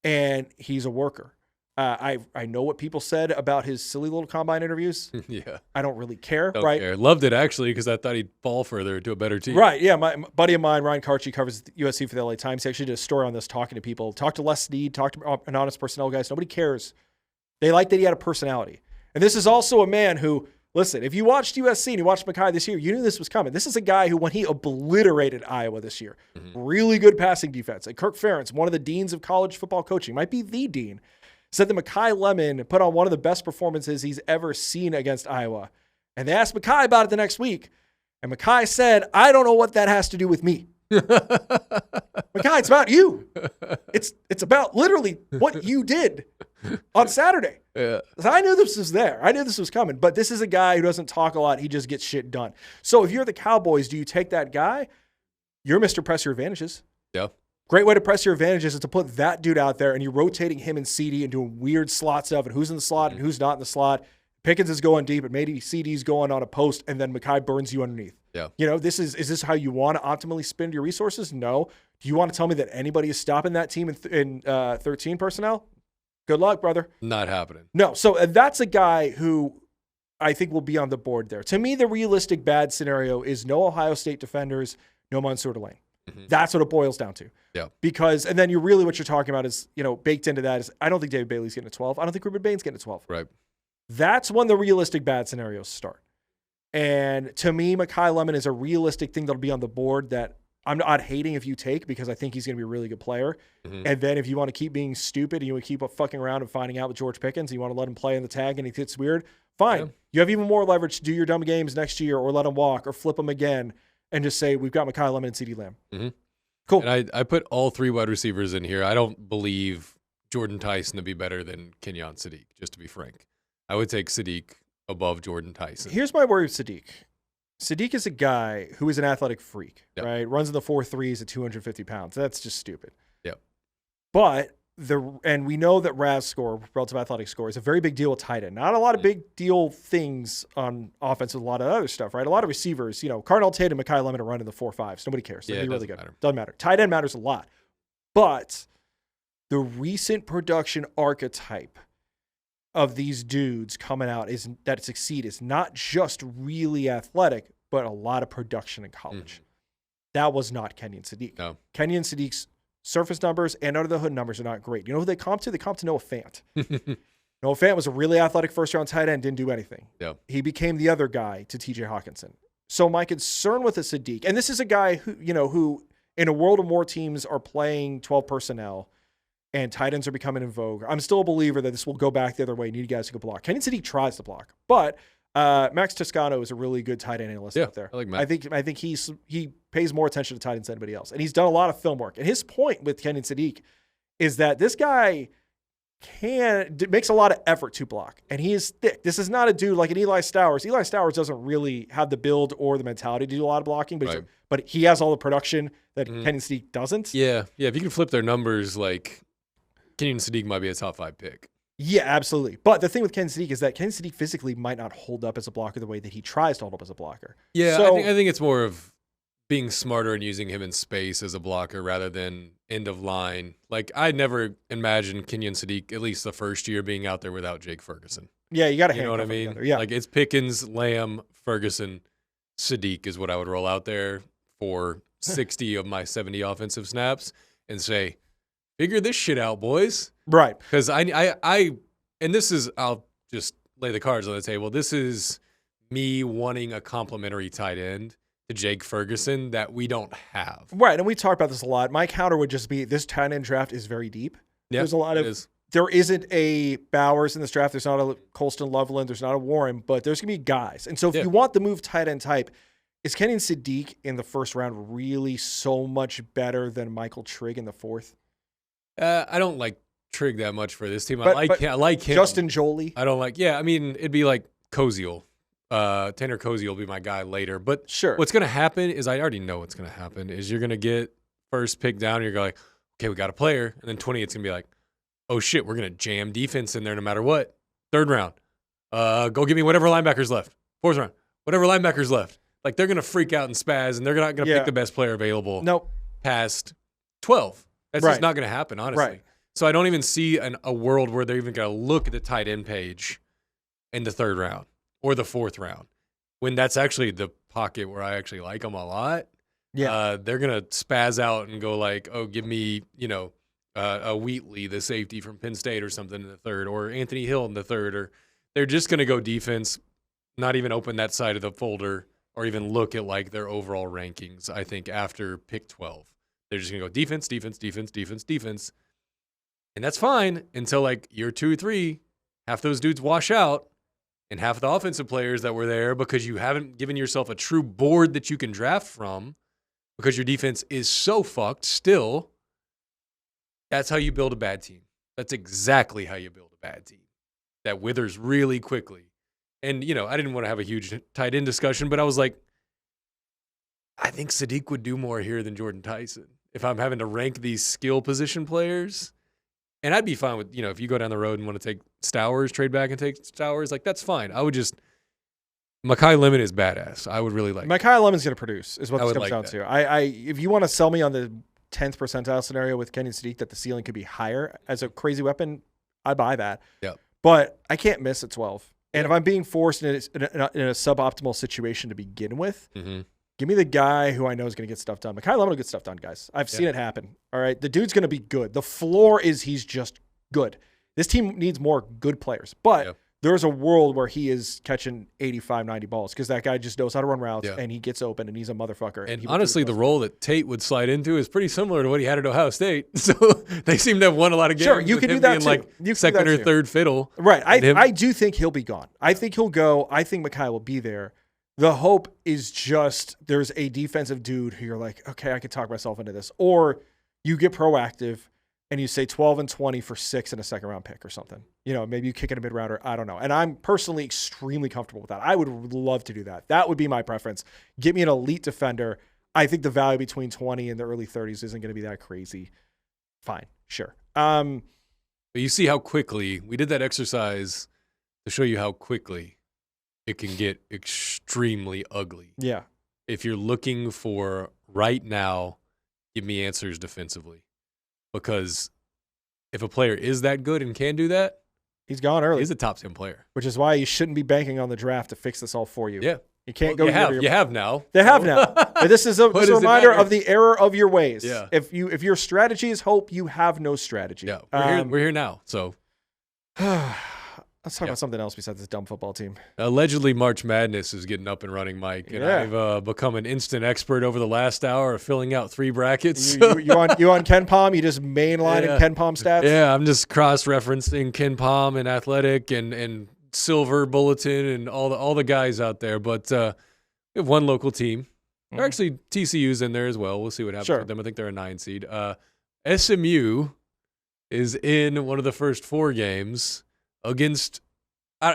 And he's a worker. I know what people said about his silly little combine interviews. Yeah. I don't really care, don't right? Care. Loved it, actually, because I thought he'd fall further to a better team. Right, yeah. My buddy of mine, Ryan Karchi, covers USC for the LA Times. He actually did a story on this, talking to people. Talked to Les Snead, talked to anonymous personnel guys. Nobody cares. They like that he had a personality. And this is also a man who, listen, if you watched USC and you watched Mekhi this year, you knew this was coming. This is a guy who, when he obliterated Iowa this year, really good passing defense. And Kirk Ferentz, one of the deans of college football coaching, might be the dean, said that Mekhi Lemon put on one of the best performances he's ever seen against Iowa. And they asked Mekhi about it the next week. And Mekhi said, I don't know what that has to do with me. Mekhi, it's about you. It's about literally what you did on Saturday. Yeah. So I knew this was there. I knew this was coming. But this is a guy who doesn't talk a lot. He just gets shit done. So if you're the Cowboys, do you take that guy? You're Mr. Press Your Advantages. Yeah. Great way to press your advantages is to put that dude out there and you're rotating him and CD and doing weird slot stuff and who's in the slot and who's not in the slot. Pickens is going deep, and maybe CD's going on a post, and then Mekhi burns you underneath. Yeah. You know, is this how you want to optimally spend your resources? No. Do you want to tell me that anybody is stopping that team in 13 personnel? Good luck, brother. Not happening. No. So that's a guy who I think will be on the board there. To me, the realistic bad scenario is no Ohio State defenders, no Mansoor Delane. That's what it boils down to. Yeah. Because, and then what you're talking about is, baked into that is, I don't think David Bailey's getting a 12. I don't think Ruben Bain's getting a 12. Right. That's when the realistic bad scenarios start. And to me, Mekhi Lemon is a realistic thing that'll be on the board that I'm not hating if you take, because I think he's going to be a really good player. And then if you want to keep being stupid and you want to keep fucking around and finding out with George Pickens, and you want to let him play in the tag and he gets weird, fine. Yeah. You have even more leverage to do your dumb games next year, or let him walk or flip him again and just say, we've got Mekhi Lemon and CeeDee Lamb. Cool. And I put all 3 wide receivers in here. I don't believe Jordan Tyson to be better than Kenyon Sadiq, just to be frank. I would take Sadiq above Jordan Tyson. Here's my worry with Sadiq. Sadiq is a guy who is an athletic freak, right? Runs in the 4.3s at 250 pounds. That's just stupid. Yep. But and we know that RAS score, relative athletic score, is a very big deal with tight end. Not a lot of big deal things on offense with a lot of other stuff, right? A lot of receivers, Cardinal Tate and Mekhi Lemon are running the 4.5s. Nobody cares. They're really good. Doesn't matter. Tight end matters a lot. But the recent production archetype of these dudes coming out that succeed is not just really athletic, but a lot of production in college. That was not Kenyon Sadiq. No. Kenyon Sadiq's surface numbers and under the hood numbers are not great. You know who they comp to? They comp to Noah Fant. Noah Fant was a really athletic first-round tight end, didn't do anything. Yeah. He became the other guy to TJ Hawkinson. So my concern with a Sadiq, and this is a guy who in a world of more teams are playing 12 personnel, and tight ends are becoming in vogue. I'm still a believer that this will go back the other way. You need guys who can block. Kenyon Sadiq tries to block, but Max Toscano is a really good tight end analyst out there. I like Max. I think he pays more attention to tight ends than anybody else, and he's done a lot of film work. And his point with Kenyon Sadiq is that this guy makes a lot of effort to block, and he is thick. This is not a dude like an Eli Stowers. Eli Stowers doesn't really have the build or the mentality to do a lot of blocking, but he has all the production that Kenyon Sadiq doesn't. Yeah. If you can flip their numbers, like Kenyon Sadiq might be a top 5 pick. Yeah, absolutely. But the thing with Kenyon Sadiq is that Kenyon Sadiq physically might not hold up as a blocker the way that he tries to hold up as a blocker. Yeah, so, I think it's more of being smarter and using him in space as a blocker rather than end of line. Like, I'd never imagined Kenyon Sadiq, at least the first year, being out there without Jake Ferguson. Yeah, you got to You know what I mean? Yeah. Like, it's Pickens, Lamb, Ferguson, Sadiq is what I would roll out there for 60 of my 70 offensive snaps and say, figure this shit out, boys. Right. Because and this is, I'll just lay the cards on the table. This is me wanting a complimentary tight end to Jake Ferguson that we don't have. Right. And we talked about this a lot. My counter would just be this tight end draft is very deep. Yeah, There's a lot of there isn't a Bowers in this draft. There's not a Colston Loveland. There's not a Warren, but there's going to be guys. And so if you want the move tight end type, is Kenyon Sadiq in the first round really so much better than Michael Trigg in the fourth? I don't like Trigg that much for this team. I like him. Justin Jolie? I don't like, I mean, it'd be like Koziel. Tanner Koziel will be my guy later. But sure, what's going to happen is I already know what's going to happen is you're going to get first pick down and you're going, okay, we got a player. And then 20, it's going to be like, oh shit, we're going to jam defense in there no matter what. Third round, go give me whatever linebackers left. Fourth round, whatever linebackers left. Like they're going to freak out and spaz and they're not going to pick the best player available past 12. That's just not going to happen, honestly. Right. So I don't even see a world where they're even going to look at the tight end page in the third round or the fourth round when that's actually the pocket where I actually like them a lot. Yeah. They're going to spaz out and go like, oh, give me, a Wheatley, the safety from Penn State or something in the third, or Anthony Hill in the third, or they're just going to go defense, not even open that side of the folder or even look at like their overall rankings, I think, after pick 12. They're just going to go defense, defense, defense, defense, defense. And that's fine until like year 2 or 3, half those dudes wash out and half the offensive players that were there because you haven't given yourself a true board that you can draft from because your defense is so fucked still. That's how you build a bad team. That's exactly how you build a bad team. That withers really quickly. And, I didn't want to have a huge tight end discussion, but I was like, I think Sadiq would do more here than Jordan Tyson if I'm having to rank these skill position players. And I'd be fine with, if you go down the road and want to take Stowers, trade back and take Stowers, like that's fine. I would just, Mekhi Lemon is badass. I would really like Mekhi Lemon's going to produce is what this comes down that. to. If you want to sell me on the 10th percentile scenario with Kenyon Sadiq that the ceiling could be higher as a crazy weapon, I buy that. Yeah. But I can't miss at 12. And if I'm being forced in a suboptimal situation to begin with, give me the guy who I know is going to get stuff done. Mekhi Lemon will get stuff done, guys. I've seen it happen. All right. The dude's going to be good. The floor is he's just good. This team needs more good players. But there's a world where he is catching 85, 90 balls because that guy just knows how to run routes and he gets open and he's a motherfucker. And honestly, the role that Tate would slide into is pretty similar to what he had at Ohio State. So they seem to have won a lot of games. Sure, you can do that too. Like second or third fiddle. Right. I do think he'll be gone. I think he'll go. I think Mekhi will be there. The hope is just there's a defensive dude who you're like, okay, I could talk myself into this. Or you get proactive and you say 12 and 20 for 6 and a second round pick or something. Maybe you kick in a mid rounder. I don't know. And I'm personally extremely comfortable with that. I would love to do that. That would be my preference. Give me an elite defender. I think the value between 20 and the early 30s isn't going to be that crazy. Fine. Sure. But you see how quickly we did that exercise to show you how quickly it can get extremely ugly. Yeah. If you're looking for right now, give me answers defensively. Because if a player is that good and can do that, he's gone early. He's a top 10 player. Which is why you shouldn't be banking on the draft to fix this all for you. Yeah. You can't go. You have now. They have now. But this is a reminder of the error of your ways. Yeah. If your strategy is hope, you have no strategy. Yeah. We're here now. So let's talk about something else besides this dumb football team. Allegedly, March Madness is getting up and running, Mike. And I've become an instant expert over the last hour of filling out 3 brackets. You on Ken Palm? You just mainlining Ken Palm stats? Yeah, I'm just cross-referencing Ken Palm and Athletic and Silver Bulletin and all the guys out there. But we have one local team. They're actually TCU's in there as well. We'll see what happens with them. I think they're a 9 seed. SMU is in one of the first 4 games against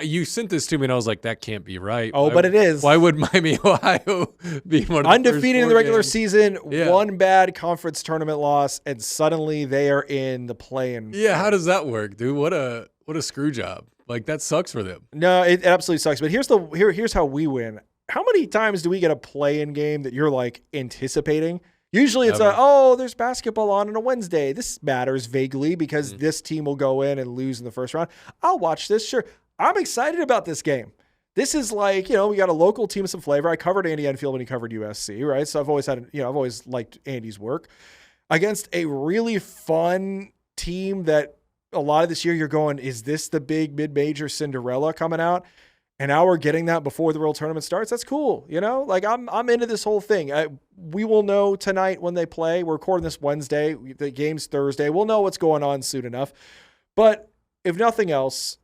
you sent this to me and I was like, that can't be right. But it is. Why would Miami, Ohio be one of the undefeated in the regular games? Season, one bad conference tournament loss, and suddenly they are in the play-in. Yeah, how does that work, dude? What a screw job. Like that sucks for them. No, it absolutely sucks. But here's how we win. How many times do we get a play-in game that you're like anticipating? Usually it's there's basketball on a Wednesday. This matters vaguely because this team will go in and lose in the first round. I'll watch this. Sure. I'm excited about this game. This is like, we got a local team with some flavor. I covered Andy Enfield when he covered USC, right? So I've always liked Andy's work against a really fun team that a lot of this year you're going, is this the big mid-major Cinderella coming out? And now we're getting that before the World Tournament starts. That's cool. Like I'm into this whole thing. We will know tonight when they play. We're recording this Wednesday. The game's Thursday. We'll know what's going on soon enough. But if nothing else,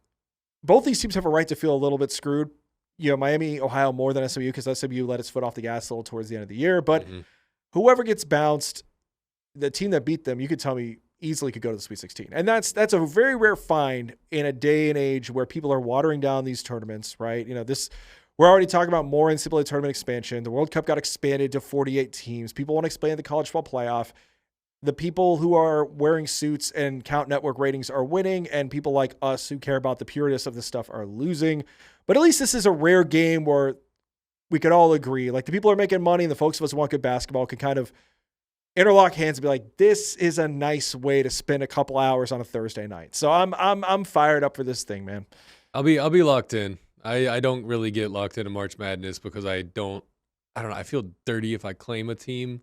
both these teams have a right to feel a little bit screwed. Miami, Ohio more than SMU because SMU let its foot off the gas a little towards the end of the year. But whoever gets bounced, the team that beat them, you could tell me easily could go to the Sweet 16. And that's a very rare find in a day and age where people are watering down these tournaments, right? We're already talking about more NCAA tournament expansion. The World Cup got expanded to 48 teams. People want to expand the college football playoff. The people who are wearing suits and count network ratings are winning, and people like us who care about the pureness of this stuff are losing. But at least this is a rare game where we could all agree. Like, the people who are making money and the folks of us who want good basketball can kind of interlock hands and be like, this is a nice way to spend a couple hours on a Thursday night. So I'm fired up for this thing, man. I'll be locked in. I don't really get locked into March Madness because I don't know. I feel dirty if I claim a team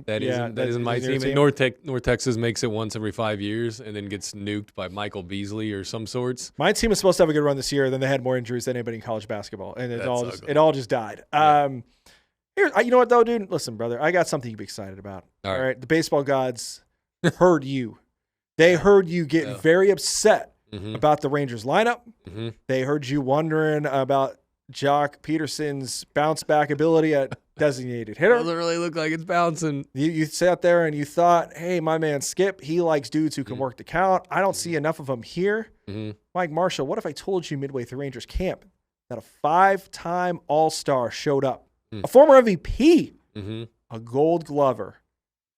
that isn't my team. And North Texas makes it once every 5 years and then gets nuked by Michael Beasley or some sorts. My team was supposed to have a good run this year, then they had more injuries than anybody in college basketball, and it all just died. Yeah. Here, you know what though, dude? Listen, brother, I got something to be excited about. All right, the baseball gods heard you. They heard you get very upset about the Rangers lineup. They heard you wondering about Jock Peterson's bounce back ability at designated hitter. Doesn't really look like it's bouncing. You sat there and you thought, hey, my man Skip, he likes dudes who can work the count. I don't see enough of them here. Mike Marshall, what if I told you midway through Rangers camp that a 5-time All-Star showed up? A former MVP, a Gold Glover.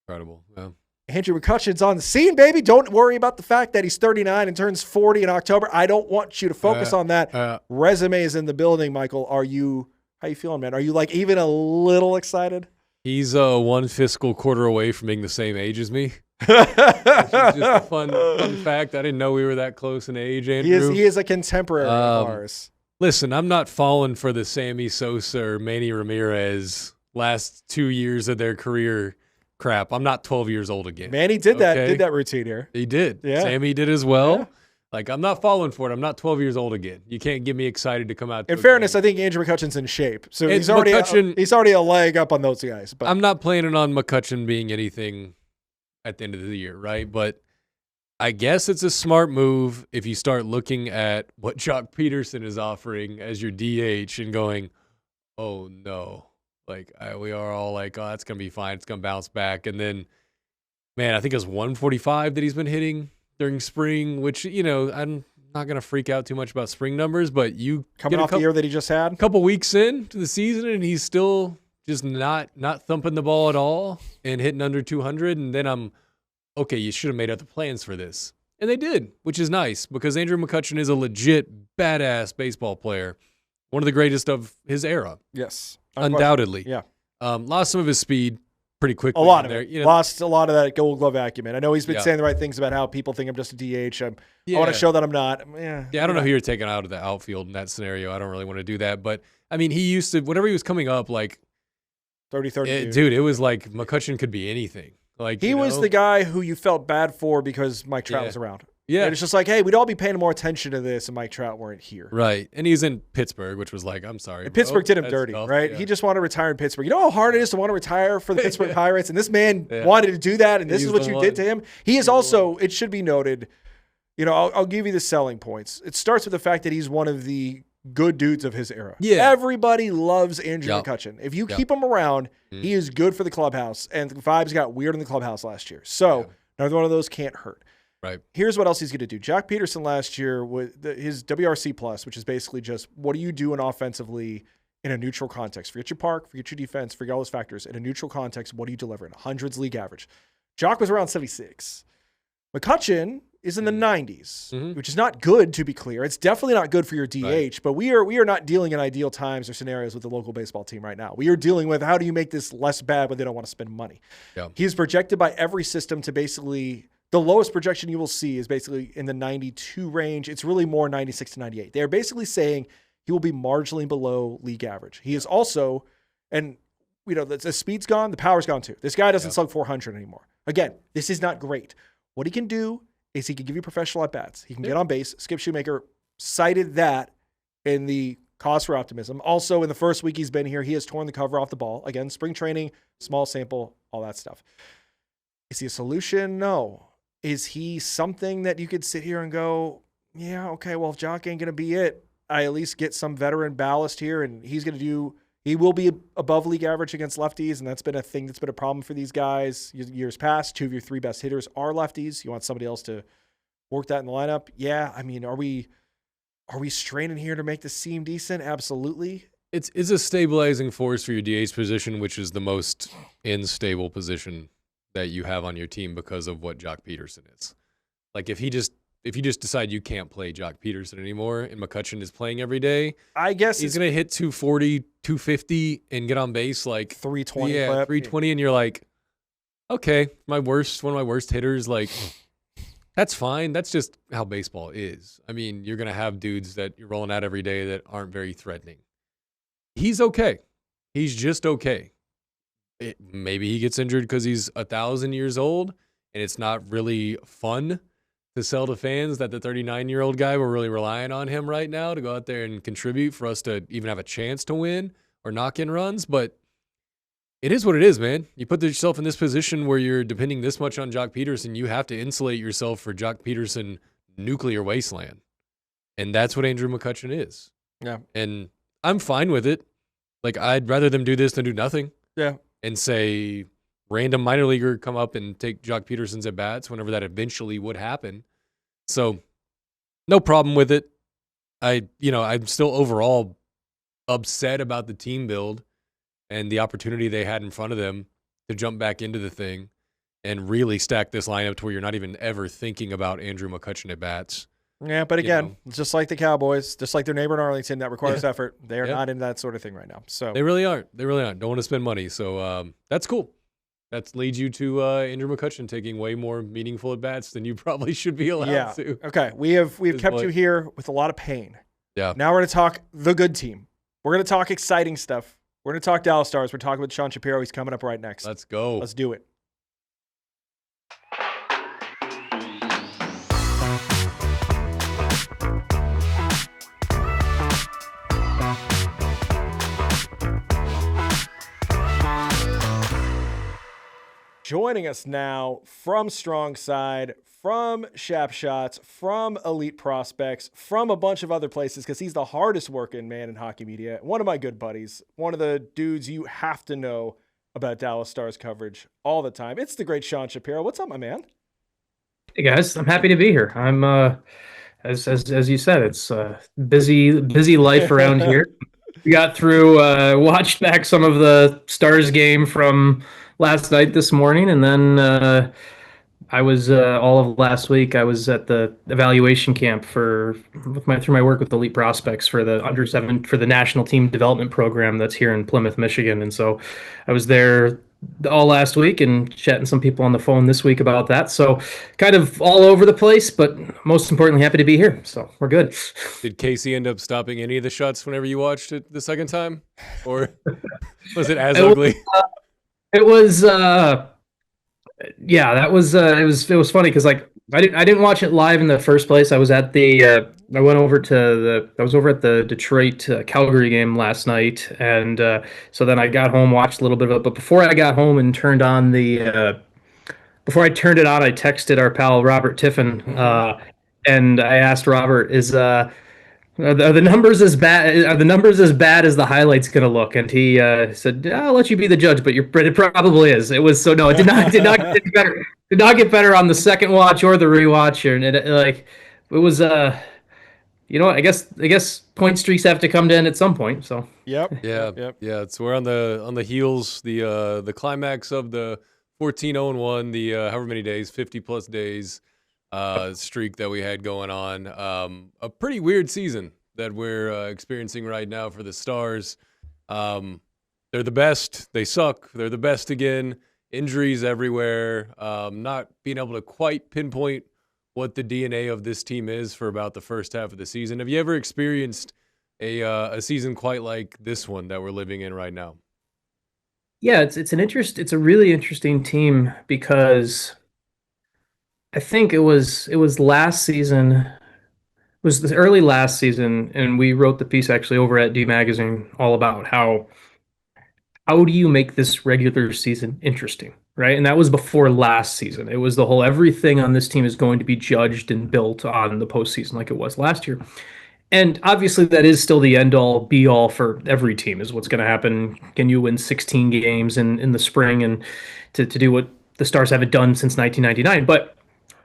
Incredible. Yeah. Andrew McCutcheon's on the scene, baby. Don't worry about the fact that he's 39 and turns 40 in October. I don't want you to focus on that. Resume is in the building, Michael. How you feeling, man? Are you like even a little excited? He's one fiscal quarter away from being the same age as me. Which is just a fun fact. I didn't know we were that close in age, Andrew. He is a contemporary of ours. Listen, I'm not falling for the Sammy Sosa or Manny Ramirez last 2 years of their career crap. I'm not 12 years old again. Manny did that routine here. He did. Yeah. Sammy did as well. Yeah. Like, I'm not falling for it. I'm not 12 years old again. You can't get me excited to come out. In fairness, I think Andrew McCutcheon's in shape. So he's already a leg up on those guys. But I'm not planning on McCutcheon being anything at the end of the year, right? But I guess it's a smart move if you start looking at what Jock Peterson is offering as your DH and going, oh, no. Like, we are all like, oh, that's going to be fine. It's going to bounce back. And then, man, I think it was 145 that he's been hitting during spring, which, I'm not going to freak out too much about spring numbers, but you coming off the year that he just had, a couple weeks into the season, and he's still just not thumping the ball at all and hitting under 200. And then okay, you should have made other plans for this. And they did, which is nice because Andrew McCutcheon is a legit badass baseball player. One of the greatest of his era. Yes. Undoubtedly. Yeah. Lost some of his speed pretty quickly. A lot of it. Lost a lot of that Gold Glove acumen. I know he's been saying the right things about how people think I'm just a DH. I want to show that I'm not. I don't know who you're taking out of the outfield in that scenario. I don't really want to do that. But, I mean, he used to, whenever he was coming up, like 30. Dude, it was like McCutcheon could be anything. Like he was the guy who you felt bad for because Mike Trout was around. Yeah. And it's just like, hey, we'd all be paying more attention to this and Mike Trout weren't here. Right. And he's in Pittsburgh, which was like, I'm sorry. And Pittsburgh did him dirty, right? Yeah. He just wanted to retire in Pittsburgh. You know how hard it is to want to retire for the Pittsburgh Pirates? And this man wanted to do that, and this is what you did to him. He is also, it should be noted, I'll give you the selling points. It starts with the fact that he's one of the good dudes of his era. Yeah. Everybody loves Andrew McCutcheon. If you keep him around, he is good for the clubhouse. And the vibes got weird in the clubhouse last year. So another one of those can't hurt. Right. Here's what else he's going to do. Jock Peterson last year with his WRC plus, which is basically just what are you doing offensively in a neutral context? Forget your park, forget your defense, forget all those factors. In a neutral context, what are you delivering? Hundreds league average. Jock was around 76. McCutcheon is in the 90s, which is not good, to be clear. It's definitely not good for your DH, but we are not dealing in ideal times or scenarios with the local baseball team right now. We are dealing with how do you make this less bad when they don't want to spend money. Yeah. He's projected by every system to basically – the lowest projection you will see is basically in the 92 range. It's really more 96 to 98. They're basically saying he will be marginally below league average. He is also – and the speed's gone, the power's gone too. This guy doesn't slug 400 anymore. Again, this is not great. What he can do is he can give you professional at-bats. He can get on base. Skip Shoemaker cited that in the cause for optimism. Also, in the first week he's been here, he has torn the cover off the ball. Again, spring training, small sample, all that stuff. Is he a solution? No. is he something that you could sit here and go, yeah, okay, well, if Jock ain't going to be it, I at least get some veteran ballast here, and he will be above league average against lefties, and that's been a thing that's been a problem for these guys years past. 2 of your 3 best hitters are lefties. You want somebody else to work that in the lineup. Yeah, I mean, are we straining here to make this seem decent? Absolutely. It's a stabilizing force for your DH position, which is the most unstable position that you have on your team because of what Jock Peterson is. Like if you just decide you can't play Jock Peterson anymore and McCutchen is playing every day, I guess he's going to hit 240, 250 and get on base like 320. Yeah, 320 and you're like, okay, one of my worst hitters, like that's fine. That's just how baseball is. I mean, you're going to have dudes that you're rolling out every day that aren't very threatening. He's okay. He's just okay. Maybe he gets injured because he's 1,000 years old and it's not really fun to sell to fans that the 39-year-old guy, we're really relying on him right now to go out there and contribute for us to even have a chance to win or knock in runs. But it is what it is, man. You put yourself in this position where you're depending this much on Jock Peterson, you have to insulate yourself for Jock Peterson nuclear wasteland. And that's what Andrew McCutchen is. Yeah. And I'm fine with it. Like, I'd rather them do this than do nothing. Yeah. And say random minor leaguer come up and take Jock Peterson's at bats whenever that eventually would happen. So no problem with it. I'm still overall upset about the team build and the opportunity they had in front of them to jump back into the thing and really stack this lineup to where you're not even ever thinking about Andrew McCutchen at bats. Yeah, but again, just like the Cowboys, just like their neighbor in Arlington, that requires effort. They are not in that sort of thing right now. So They really aren't. Don't want to spend money. So that's cool. That leads you to Andrew McCutchen taking way more meaningful at bats than you probably should be allowed to. Okay, we've kept you here with a lot of pain. Yeah. Now we're going to talk the good team. We're going to talk exciting stuff. We're going to talk Dallas Stars. We're talking with Sean Shapiro. He's coming up right next. Let's go. Let's do it. Joining us now from StrongSide, from Shap Shots, from Elite Prospects, from a bunch of other places, because he's the hardest working man in hockey media. One of my good buddies, one of the dudes you have to know about Dallas Stars coverage all the time. It's the great Sean Shapiro. What's up, my man? Hey guys, I'm happy to be here. I'm as you said, it's busy life around here. We got through, watched back some of the Stars game from last night this morning, and then I was all of last week. I was at the evaluation camp through my work with Elite Prospects for the under-7 for the national team development program that's here in Plymouth, Michigan, and so I was there all last week and chatting some people on the phone this week about that. So kind of all over the place, but most importantly, happy to be here. So we're good. Did Casey end up stopping any of the shots whenever you watched it the second time, or was it as ugly? It was, yeah, that was, it was funny because like I didn't watch it live in the first place. I was at I was over at the Detroit Calgary game last night, and so then I got home, watched a little bit of it. But before I got home and turned on before I turned it on, I texted our pal Robert Tiffin, and I asked Robert, are the numbers as bad? Are the numbers as bad as the highlights going to look? And he said, "I'll let you be the judge, but it probably is." It was no, it did not get better. Did not get better on the second watch or the rewatch, and it was I guess point streaks have to come to end at some point. So yep. So we're on the heels, the climax of the 14-0-1, the however many days, 50 plus days. Streak that we had going on. A pretty weird season that we're experiencing right now for the Stars. They're the best. They suck. They're the best again. Injuries everywhere. Not being able to quite pinpoint what the DNA of this team is for about the first half of the season. Have you ever experienced a season quite like this one that we're living in right now? Yeah, it's a really interesting team because I think it was last season. It was the early last season, and we wrote the piece actually over at D Magazine all about how how do you make this regular season interesting, right? And that was before last season. It was the whole everything on this team is going to be judged and built on the postseason like it was last year. And obviously, that is still the end all be all for every team is what's going to happen. Can you win 16 games in the spring and to do what the Stars haven't done since 1999? But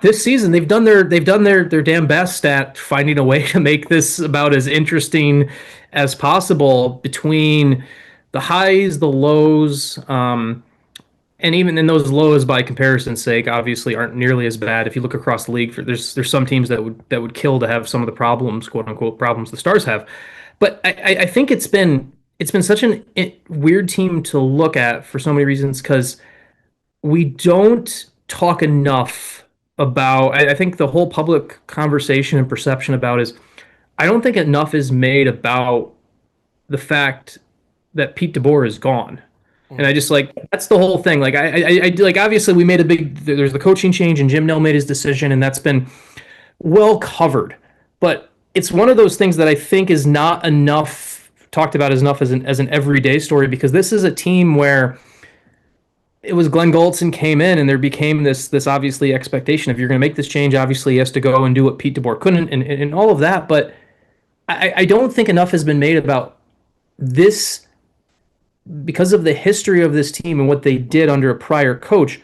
this season, they've done their damn best at finding a way to make this about as interesting as possible between the highs, the lows, and even in those lows, by comparison's sake, obviously aren't nearly as bad. If you look across the league, there's some teams that would kill to have some of the problems, quote unquote, problems the Stars have. But I think it's been such an weird team to look at for so many reasons because we don't talk enough about. I think the whole public conversation and perception about is I don't think enough is made about the fact that Pete DeBoer is gone. And I just like that's the whole thing. Like I like obviously we made a big there's the coaching change and Jim Nell made his decision and that's been well covered. But it's one of those things that I think is not enough talked about as enough as an everyday story because this is a team where it was Glenn Gulletson came in and there became this obviously expectation if you're going to make this change obviously he has to go and do what Pete DeBoer couldn't and all of that. But I don't think enough has been made about this because of the history of this team and what they did under a prior coach,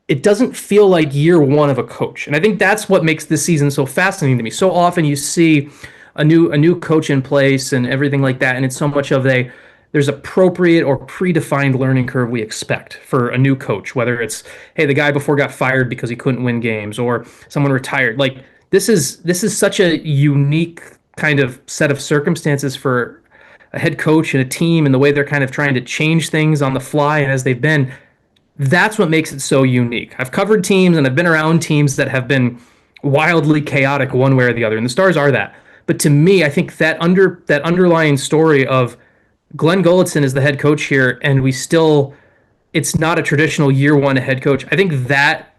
it doesn't feel like year one of a coach. And I think that's what makes this season so fascinating to me. So often you see a new coach in place and everything like that, and it's so much of there's appropriate or predefined learning curve we expect for a new coach, whether it's, hey, the guy before got fired because he couldn't win games or someone retired. Like this is such a unique kind of set of circumstances for a head coach and a team and the way they're kind of trying to change things on the fly and as they've been, that's what makes it so unique. I've covered teams and I've been around teams that have been wildly chaotic one way or the other, and the Stars are that. But to me, I think that underlying story of Glenn Gulletson is the head coach here, and it's not a traditional year one head coach. I think that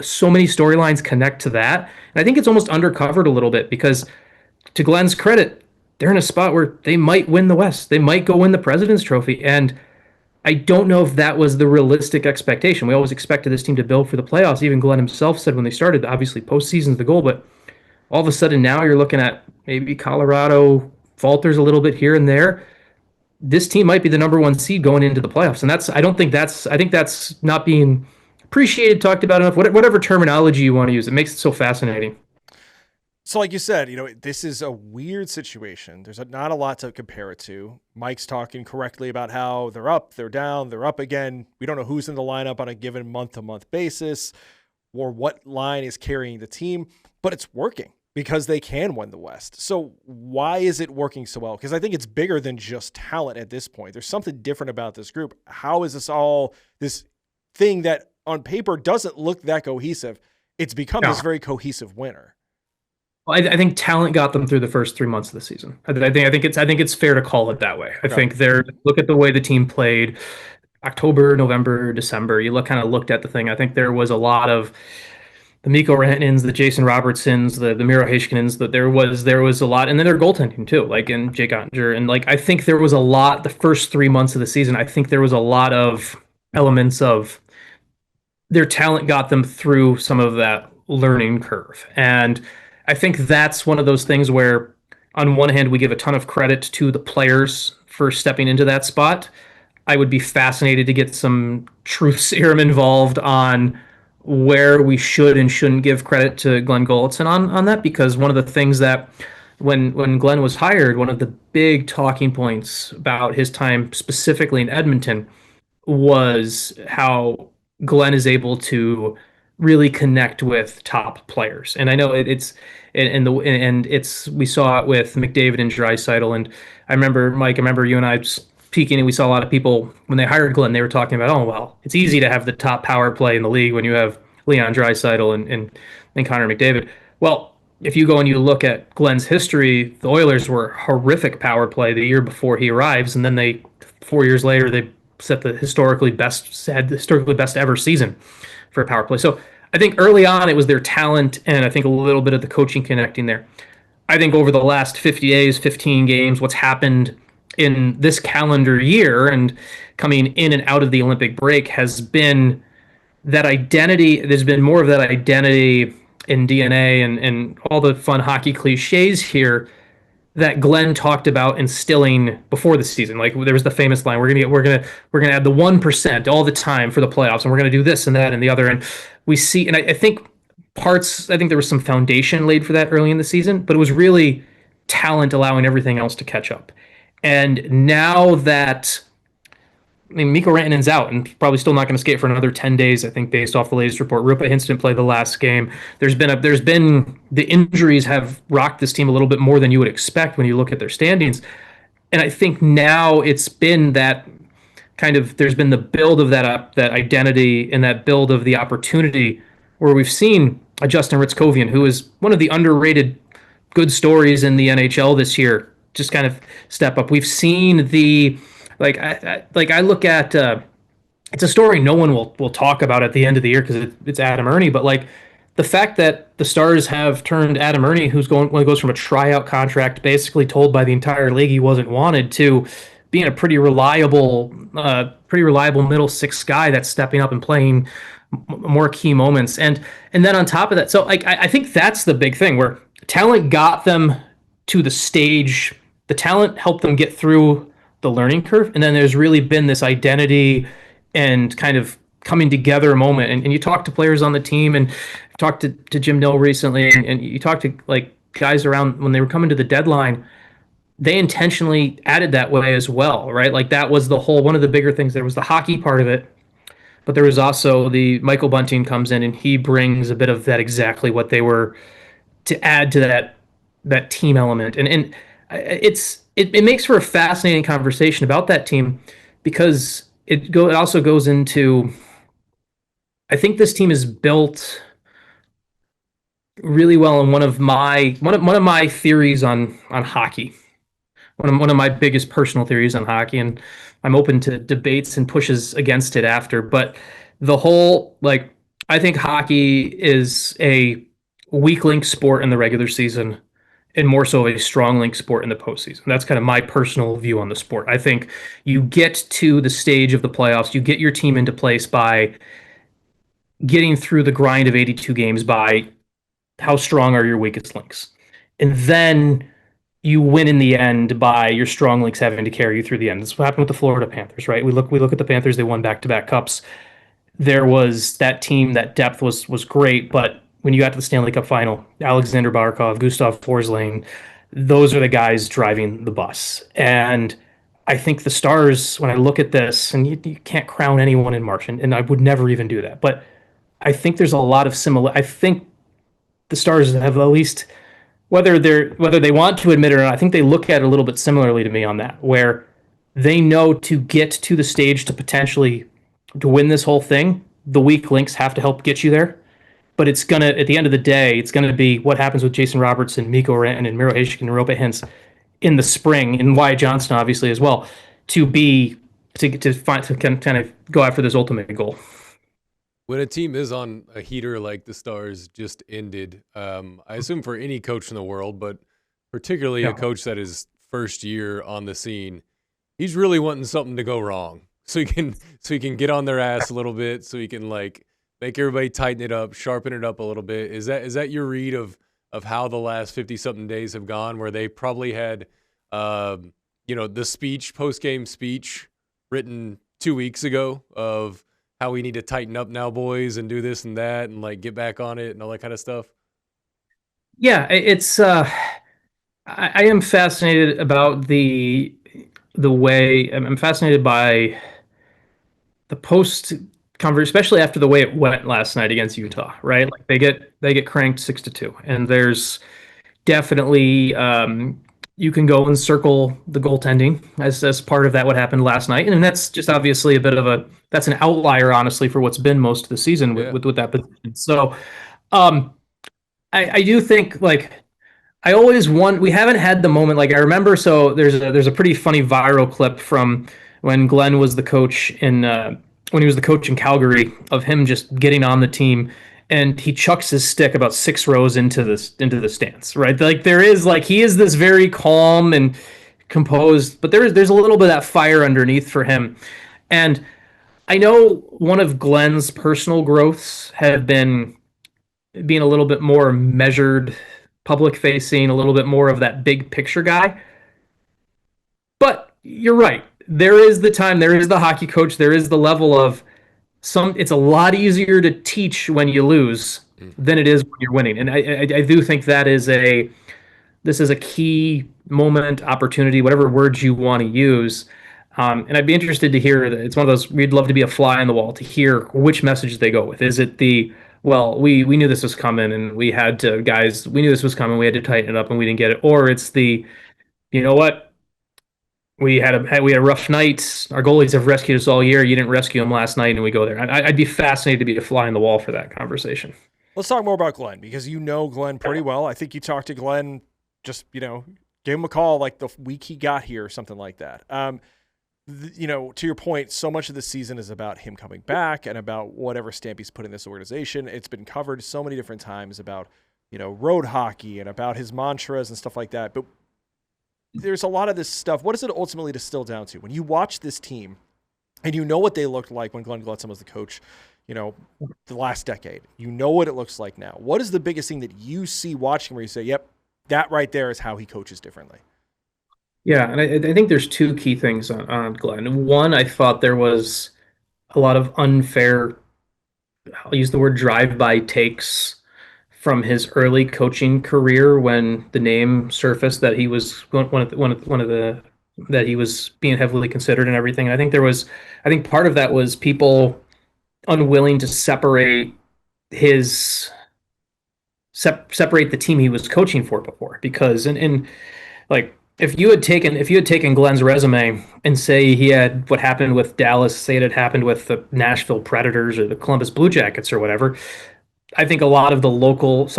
so many storylines connect to that, and I think it's almost undercovered a little bit because, to Glenn's credit, they're in a spot where they might win the West. They might go win the President's Trophy. And I don't know if that was the realistic expectation. We always expected this team to build for the playoffs. Even Glenn himself said when they started, obviously postseason's the goal, but all of a sudden now you're looking at maybe Colorado falters a little bit here and there. This team might be the number one seed going into the playoffs. And I think that's not being appreciated, talked about enough, whatever terminology you want to use. It makes it so fascinating. So like you said, this is a weird situation. There's not a lot to compare it to. Mike's talking correctly about how they're up, they're down, they're up again. We don't know who's in the lineup on a given month-to-month basis or what line is carrying the team, but it's working because they can win the West. So why is it working so well? Because I think it's bigger than just talent at this point. There's something different about this group. How is this thing that on paper doesn't look that cohesive? It's become this very cohesive winner. I think talent got them through the first 3 months of the season. I think it's fair to call it that way. I think look at the way the team played October, November, December. You looked at the thing. I think there was a lot of the Mikko Rantanens, the Jason Robertsons, the Miro Heiskinen, that there was a lot, and then their goaltending too, like in Jake Ottinger. And I think there was a lot the first 3 months of the season. I think there was a lot of elements of their talent got them through some of that learning curve. And I think that's one of those things where, on one hand, we give a ton of credit to the players for stepping into that spot. I would be fascinated to get some truth serum involved on where we should and shouldn't give credit to Glenn Gulletson on that, because one of the things that when Glenn was hired, one of the big talking points about his time specifically in Edmonton was how Glenn is able to really connect with top players. And I know it's we saw it with McDavid and Draisaitl. And I remember, Mike, you and I speaking, and we saw a lot of people when they hired Glenn, they were talking about, oh, well, it's easy to have the top power play in the league when you have Leon Draisaitl and Connor McDavid. Well, if you go and you look at Glenn's history, the Oilers were horrific power play the year before he arrives, and then 4 years later, they set the historically best ever season for a power play. So I think early on it was their talent, and I think a little bit of the coaching connecting there. I think over the last 50 days, 15 games, what's happened in this calendar year and coming in and out of the Olympic break has been that identity. There's been more of that identity in DNA and all the fun hockey cliches here that Glenn talked about instilling before the season. Like there was the famous line, we're gonna add the 1% all the time for the playoffs, and we're gonna do this and that and the other. And we see, and I think there was some foundation laid for that early in the season, but it was really talent allowing everything else to catch up. And now that Mikko Rantanen's out and probably still not going to skate for another 10 days, I think, based off the latest report. Roope Hintz didn't play the last game. The injuries have rocked this team a little bit more than you would expect when you look at their standings. And I think now it's been that there's been the build of that identity and that build of the opportunity where we've seen a Justin Ritzkovian, who is one of the underrated good stories in the NHL this year, just kind of step up. We've seen I look at it's a story no one will talk about at the end of the year because it's Adam Ernie, but like the fact that the Stars have turned Adam Ernie, who goes from a tryout contract, basically told by the entire league he wasn't wanted, to being a pretty reliable middle six guy that's stepping up and playing more key moments, and then on top of that, so I think that's the big thing where talent got them to the stage. The talent helped them get through the learning curve, and then there's really been this identity and kind of coming together moment. And you talk to players on the team, and talked to Jim Nill recently, and you talk to like guys around when they were coming to the deadline. They intentionally added that way as well, right? Like that was one of the bigger things. There was the hockey part of it, but there was also the Michael Bunting comes in and he brings a bit of that, exactly what they were, to add to that team element. And it makes for a fascinating conversation about that team, because it also goes into, I think this team is built really well. And one of my theories on hockey, one of my biggest personal theories on hockey, and I'm open to debates and pushes against it after, but the whole, like, I think hockey is a weak link sport in the regular season and more so a strong link sport in the postseason. That's kind of my personal view on the sport. I think you get to the stage of the playoffs, you get your team into place by getting through the grind of 82 games by how strong are your weakest links. And then you win in the end by your strong links having to carry you through the end. That's what happened with the Florida Panthers, right? We look at the Panthers, they won back-to-back cups. There was that team, that depth was great, but when you got to the Stanley Cup final, Alexander Barkov, Gustav Forsling, those are the guys driving the bus. And I think the Stars, when I look at this, and you can't crown anyone in March, and I would never even do that, but I think there's a lot of I think the Stars have, at least, whether they want to admit it or not, I think they look at it a little bit similarly to me on that, where they know to get to the stage to win this whole thing, the weak links have to help get you there. But it's going to, at the end of the day, it's going to be what happens with Jason Robertson, Mikko Rantanen, and Miro Heiskanen and Roope Hintz in the spring, and Wyatt Johnston obviously as well, to kind of go after this ultimate goal. When a team is on a heater like the Stars just ended, I assume for any coach in the world, but particularly a coach that is first year on the scene, he's really wanting something to go wrong, so he can get on their ass a little bit, so he can like make everybody tighten it up, sharpen it up a little bit. Is that your read of how the last 50-something days have gone, where they probably had the post-game speech written 2 weeks ago of how we need to tighten up now, boys, and do this and that, and like get back on it and all that kind of stuff? Yeah, it's I am fascinated about the way, I'm fascinated by the post converse, especially after the way it went last night against Utah, right? Like they get cranked 6-2, and there's definitely you can go and circle the goaltending as part of that, what happened last night, and that's just obviously a bit of that's an outlier, honestly, for what's been most of the season with that position. So I do think, like, I always want, we haven't had the moment, like I remember, so there's a pretty funny viral clip from when Glenn was the coach when he was the coach in Calgary, of him just getting on the team, and he chucks his stick about 6 rows into the stands, right? Like there is, like, he is this very calm and composed, but there's a little bit of that fire underneath for him. And I know one of Glenn's personal growths have been being a little bit more measured, public facing, a little bit more of that big picture guy. But you're right. There is the time, there is the hockey coach, there is the level of it's a lot easier to teach when you lose than it is when you're winning. And I do think this is a key moment, opportunity, whatever words you want to use. And I'd be interested to hear, it's one of those, we'd love to be a fly on the wall to hear which message they go with. Is it well, we knew this was coming and we knew this was coming, we had to tighten it up and we didn't get it. Or it's you know what? We had a rough night. Our goalies have rescued us all year. You didn't rescue them last night, and we go there. I'd be fascinated to be a fly on the wall for that conversation. Let's talk more about Glenn, because you know Glenn pretty well. I think you talked to Glenn, just gave him a call like the week he got here or something like that. To your point, so much of the season is about him coming back and about whatever stamp he's put in this organization. It's been covered so many different times about road hockey and about his mantras and stuff like that. But there's a lot of this stuff. What does it ultimately distill down to? When you watch this team and you know what they looked like when Glenn Glutzon was the coach, the last decade, you know what it looks like now. What is the biggest thing that you see watching where you say, yep, that right there is how he coaches differently? Yeah, and I think there's two key things on Glenn. One, I thought there was a lot of unfair, I'll use the word drive-by takes from his early coaching career when the name surfaced that he was that he was being heavily considered and everything. And I think part of that was people unwilling to separate separate the team he was coaching for before, because if you had taken Glenn's resume and say he had what happened with Dallas, say it had happened with the Nashville Predators or the Columbus Blue Jackets or whatever, I think some of the local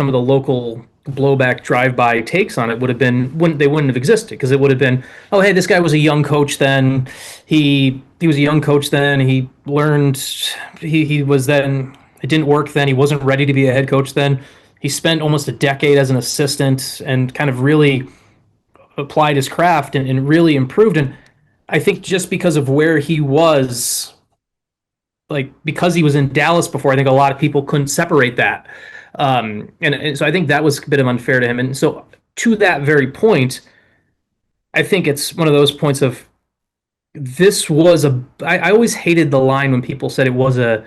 blowback drive-by takes on it they wouldn't have existed, because it would have been, oh, hey, this guy was a young coach then. He was a young coach then. He learned, he was then, it didn't work then. He wasn't ready to be a head coach then. He spent almost a decade as an assistant and kind of really applied his craft and really improved. And I think just because of where he was, because he was in Dallas before, I think a lot of people couldn't separate that. And so I think that was a bit of unfair to him. And so to that very point, I think it's one of those points of I always hated the line when people said it was a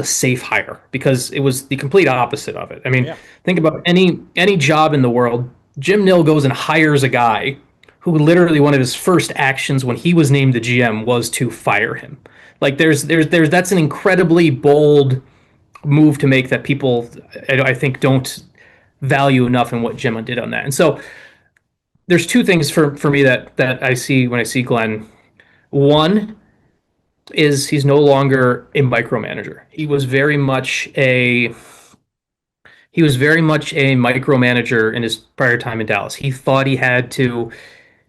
safe hire, because it was the complete opposite of it. I mean, Think about any job in the world. Jim Nill goes and hires a guy who literally one of his first actions when he was named the GM was to fire him. That's an incredibly bold move to make that people, I think, don't value enough in what Jim did on that. And so there's two things for me that I see when I see Glenn. One is he's no longer a micromanager. He was very much a micromanager in his prior time in Dallas. He thought he had to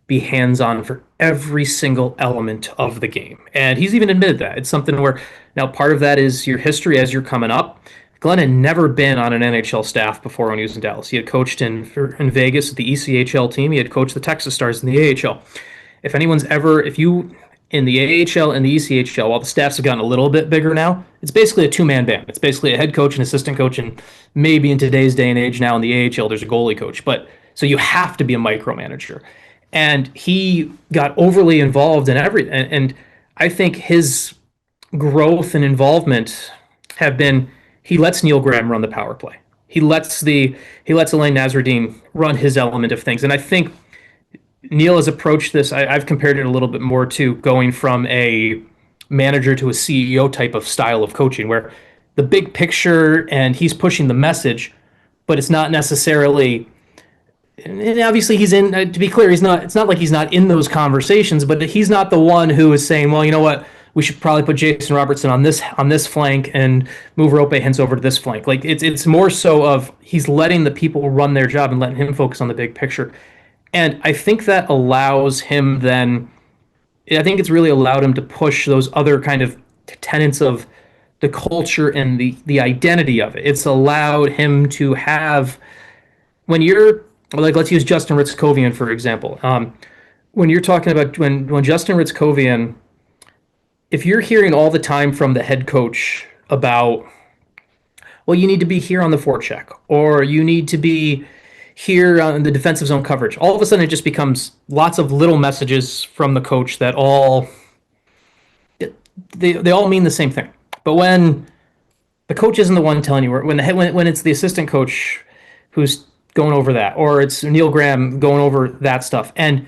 be hands-on for every single element of the game. And he's even admitted that. It's something where, now part of that is your history as you're coming up. Glenn had never been on an NHL staff before when he was in Dallas. He had coached in Vegas at the ECHL team. He had coached the Texas Stars in the AHL. If you in the AHL and the ECHL, while the staffs have gotten a little bit bigger now, it's basically a two-man band. It's basically a head coach and assistant coach, and maybe in today's day and age now in the AHL, there's a goalie coach. But so you have to be a micromanager. And he got overly involved in everything. And I think his growth and involvement have been, he lets Neil Graham run the power play. He lets Alain Nasruddin run his element of things. And I think Neil has approached this, I've compared it a little bit more to going from a manager to a CEO type of style of coaching, where the big picture and he's pushing the message, but it's not necessarily, and obviously he's in, to be clear, it's not like he's not in those conversations, but he's not the one who is saying, well, you know what, we should probably put Jason Robertson on this flank and move Roope Hintz over to this flank. It's more so of he's letting the people run their job and letting him focus on the big picture. And I think that allows him then, I think it's really allowed him to push those other kind of tenets of the culture and the identity of it. It's allowed him to have, when you're, let's use Justin Ritz-Kovian, for example. when you're talking about when Justin Ritzkovian, if you're hearing all the time from the head coach about, well, you need to be here on the forecheck, or you need to be here on the defensive zone coverage, all of a sudden it just becomes lots of little messages from the coach that they all mean the same thing. But when the coach isn't the one telling you, when it's the assistant coach who's going over that, or it's Neil Graham going over that stuff, and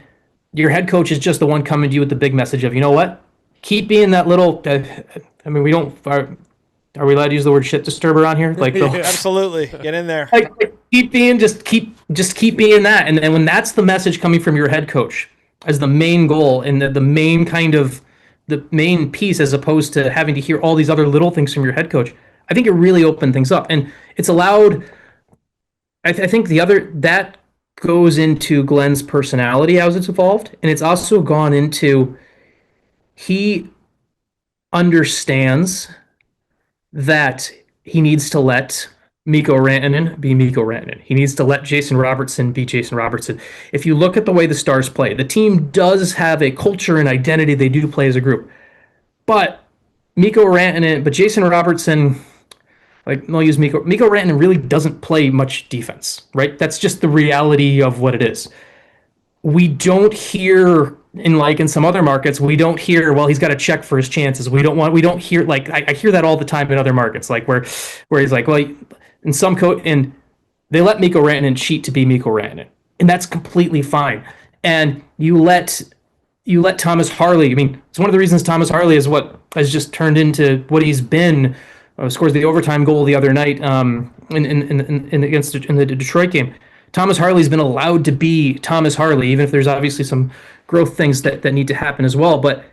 your head coach is just the one coming to you with the big message of, you know what, keep being that little. I mean, we don't. Are we allowed to use the word shit disturber on here? Like, absolutely, get in there. Like, keep being just keep being that, and then when that's the message coming from your head coach as the main goal and the main kind of the main piece, as opposed to having to hear all these other little things from your head coach, I think it really opened things up, and it's allowed. I think that goes into Glenn's personality as it's evolved, and it's also gone into he understands that he needs to let Mikko Rantanen be Mikko Rantanen. He needs to let Jason Robertson be Jason Robertson. If you look at the way the Stars play, the team does have a culture and identity. They do play as a group. But Jason Robertson, like, I'll use Mikko Rantanen really doesn't play much defense, right? That's just the reality of what it is. We don't hear in some other markets, we don't hear, well, he's got to check for his chances. We don't hear, like, I hear that all the time in other markets, like where he's like, well, in some and they let Mikko Rantanen cheat to be Mikko Rantanen, and that's completely fine. And you let Thomas Harley. I mean, it's one of the reasons Thomas Harley is what has just turned into what he's been. Scores the overtime goal the other night in the Detroit game. Thomas Harley's been allowed to be Thomas Harley, even if there's obviously some growth things that need to happen as well. But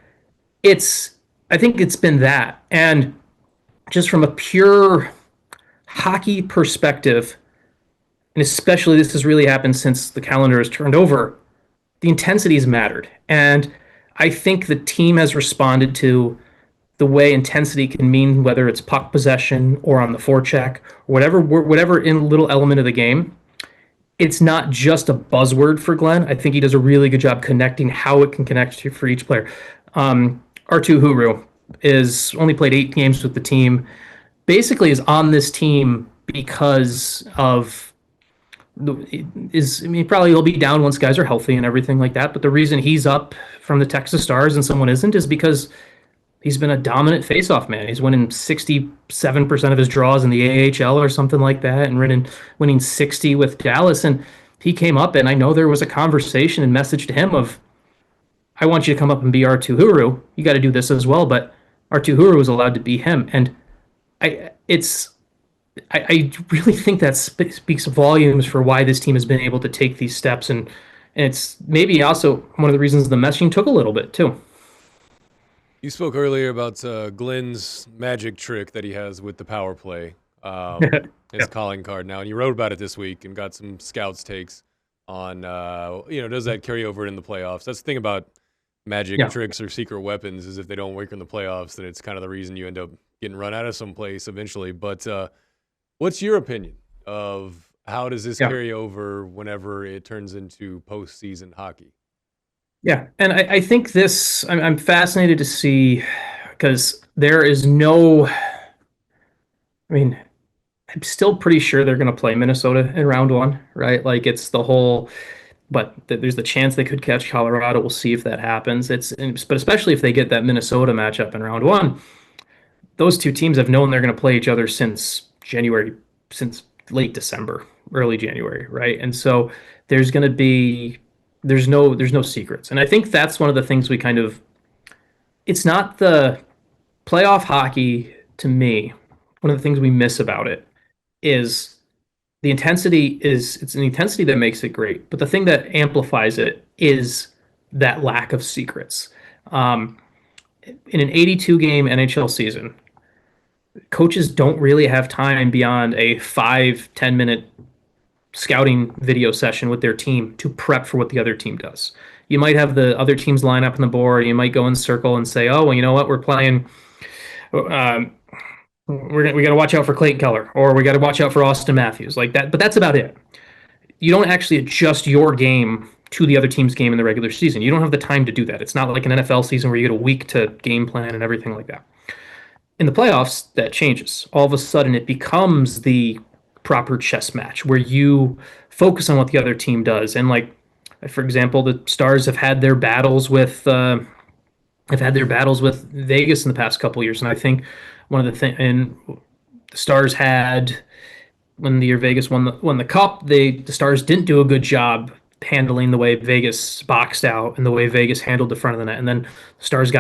I think it's been that. And just from a pure hockey perspective, and especially this has really happened since the calendar has turned over, the intensity has mattered. And I think the team has responded to the way intensity can mean, whether it's puck possession or on the forecheck, or whatever in little element of the game. It's not just a buzzword for Glenn. I think he does a really good job connecting how it can connect to for each player. Arttu Huru is only played 8 games with the team. Basically, is on this team because of probably he'll be down once guys are healthy and everything like that. But the reason he's up from the Texas Stars and someone isn't is because he's been a dominant faceoff man. He's winning 67% of his draws in the AHL or something like that, and winning 60 with Dallas. And he came up, and I know there was a conversation and message to him of, I want you to come up and be Arttu Huru. You got to do this as well. But Arttu Huru was allowed to be him. And I really think that speaks volumes for why this team has been able to take these steps. And it's maybe also one of the reasons the messaging took a little bit too. You spoke earlier about Glenn's magic trick that he has with the power play, his calling card now, and you wrote about it this week and got some scouts' takes on, does that carry over in the playoffs? That's the thing about magic tricks or secret weapons, is if they don't work in the playoffs, then it's kind of the reason you end up getting run out of some place eventually. But what's your opinion of how does this carry over whenever it turns into postseason hockey? Yeah, and I think this, I'm fascinated to see, because there is no, I'm still pretty sure they're going to play Minnesota in round 1, right? Like, it's the whole, but there's the chance they could catch Colorado. We'll see if that happens. But especially if they get that Minnesota matchup in round 1, those two teams have known they're going to play each other since late December, early January, right? And so there's going to be, there's no secrets. And I think that's one of the things it's not the playoff hockey, to me, one of the things we miss about it is the intensity it's an intensity that makes it great. But the thing that amplifies it is that lack of secrets. In an 82-game NHL season, coaches don't really have time beyond a 5-10 minute scouting video session with their team to prep for what the other team does. You might have the other teams line up on the board. You might go in circle and say, oh, well, you know what? We're playing, we got to watch out for Clayton Keller, or we got to watch out for Austin Matthews, like that. But that's about it. You don't actually adjust your game to the other team's game in the regular season. You don't have the time to do that. It's not like an NFL season where you get a week to game plan and everything like that. In the playoffs, that changes. All of a sudden, it becomes the proper chess match where you focus on what the other team does. And like, for example, the Stars have had their battles with Vegas in the past couple of years, and I think one of the things, and the Stars had, when the year Vegas won the cup, the Stars didn't do a good job handling the way Vegas boxed out and the way Vegas handled the front of the net, and then the Stars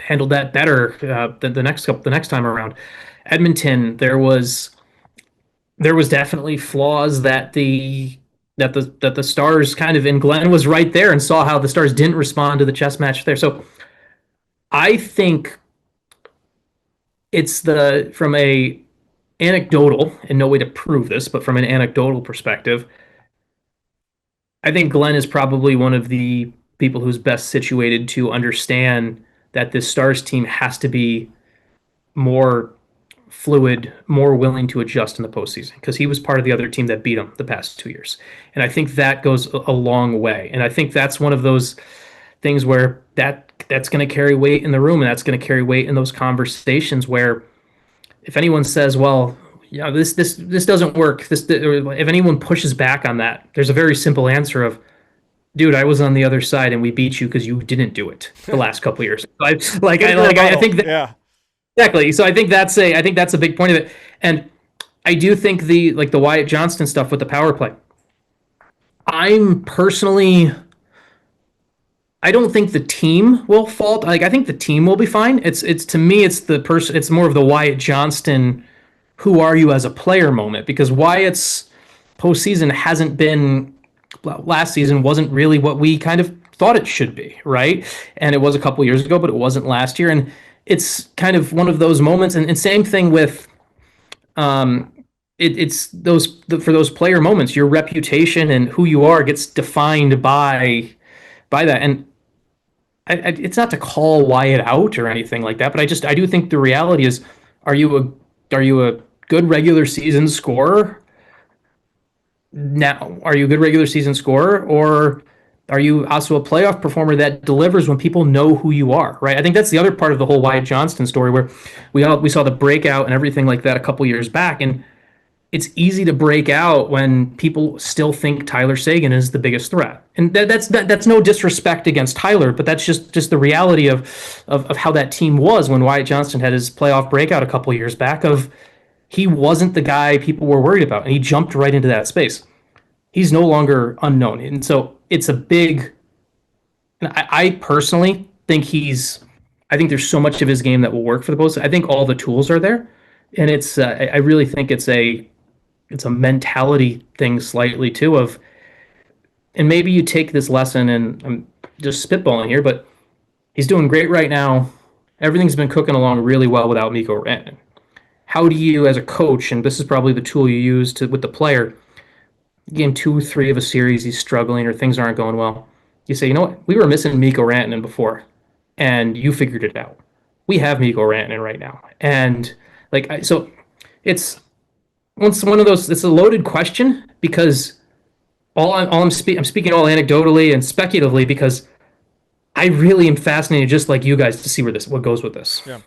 handled that better the next time around. Edmonton, there was definitely flaws that the Stars kind of, and Glenn was right there and saw how the Stars didn't respond to the chess match there. So I think it's from a anecdotal, and no way to prove this, but from an anecdotal perspective, I think Glenn is probably one of the people who's best situated to understand that this Stars team has to be more fluid, more willing to adjust in the postseason, because he was part of the other team that beat him the past 2 years. And I think that goes a long way. And I think that's one of those things where that's going to carry weight in the room, and that's going to carry weight in those conversations where if anyone says, well, yeah, this doesn't work, if anyone pushes back on that, there's a very simple answer of, dude, I was on the other side and we beat you because you didn't do it the last couple of years. I think that, yeah, exactly. So I think that's a big point of it. And I do think the Wyatt Johnston stuff with the power play, I don't think the team will fault. Like, I think the team will be fine. It's to me, it's the person. It's more of the Wyatt Johnston, who are you as a player moment, because Wyatt's postseason hasn't been, last season wasn't really what we kind of thought it should be, right? And it was a couple years ago, but it wasn't last year. And it's kind of one of those moments. And same thing with, it's for those player moments, your reputation and who you are gets defined by that. And it's not to call Wyatt out or anything like that, but I do think the reality is, are you a good regular season scorer? Now, are you a good regular season scorer, or are you also a playoff performer that delivers when people know who you are, right? I think that's the other part of the whole Wyatt Johnston story, where we saw the breakout and everything like that a couple years back, and it's easy to break out when people still think Tyler Seguin is the biggest threat. And that's no disrespect against Tyler, but that's just the reality of how that team was when Wyatt Johnston had his playoff breakout a couple years back. He wasn't the guy people were worried about, and he jumped right into that space. He's no longer unknown. And so it's a big, and I personally think I think there's so much of his game that will work for the post. I think all the tools are there, and I really think it's a mentality thing slightly too of, and maybe you take this lesson, and I'm just spitballing here, but he's doing great right now. Everything's been cooking along really well without Mikko Rantanen. How do you, as a coach, and this is probably the tool you use with the player, game 2, 3 of a series, he's struggling or things aren't going well. You say, you know what? We were missing Mikko Rantanen before, and you figured it out. We have Mikko Rantanen right now. And so it's one of those, it's a loaded question, because I'm speaking all anecdotally and speculatively, because I really am fascinated, just like you guys, to see what goes with this. Yeah.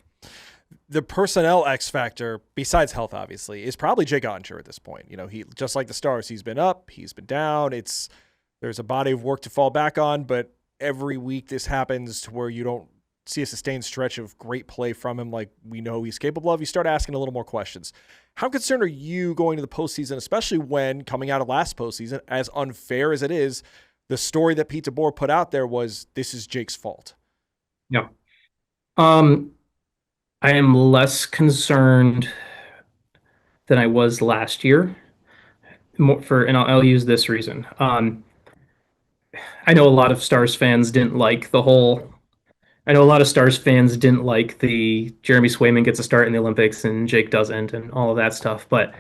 The personnel X factor, besides health, obviously, is probably Jake Ottinger at this point. You know, he, just like the Stars, he's been up, he's been down. There's a body of work to fall back on, but every week this happens to where you don't see a sustained stretch of great play from him like we know he's capable of. You start asking a little more questions. How concerned are you going to the postseason, especially when, coming out of last postseason, as unfair as it is, the story that Pete DeBoer put out there was, this is Jake's fault? Yeah. I am less concerned than I was last year. And I'll use this reason. I know a lot of Stars fans didn't like the Jeremy Swayman gets a start in the Olympics and Jake doesn't, and all of that stuff. But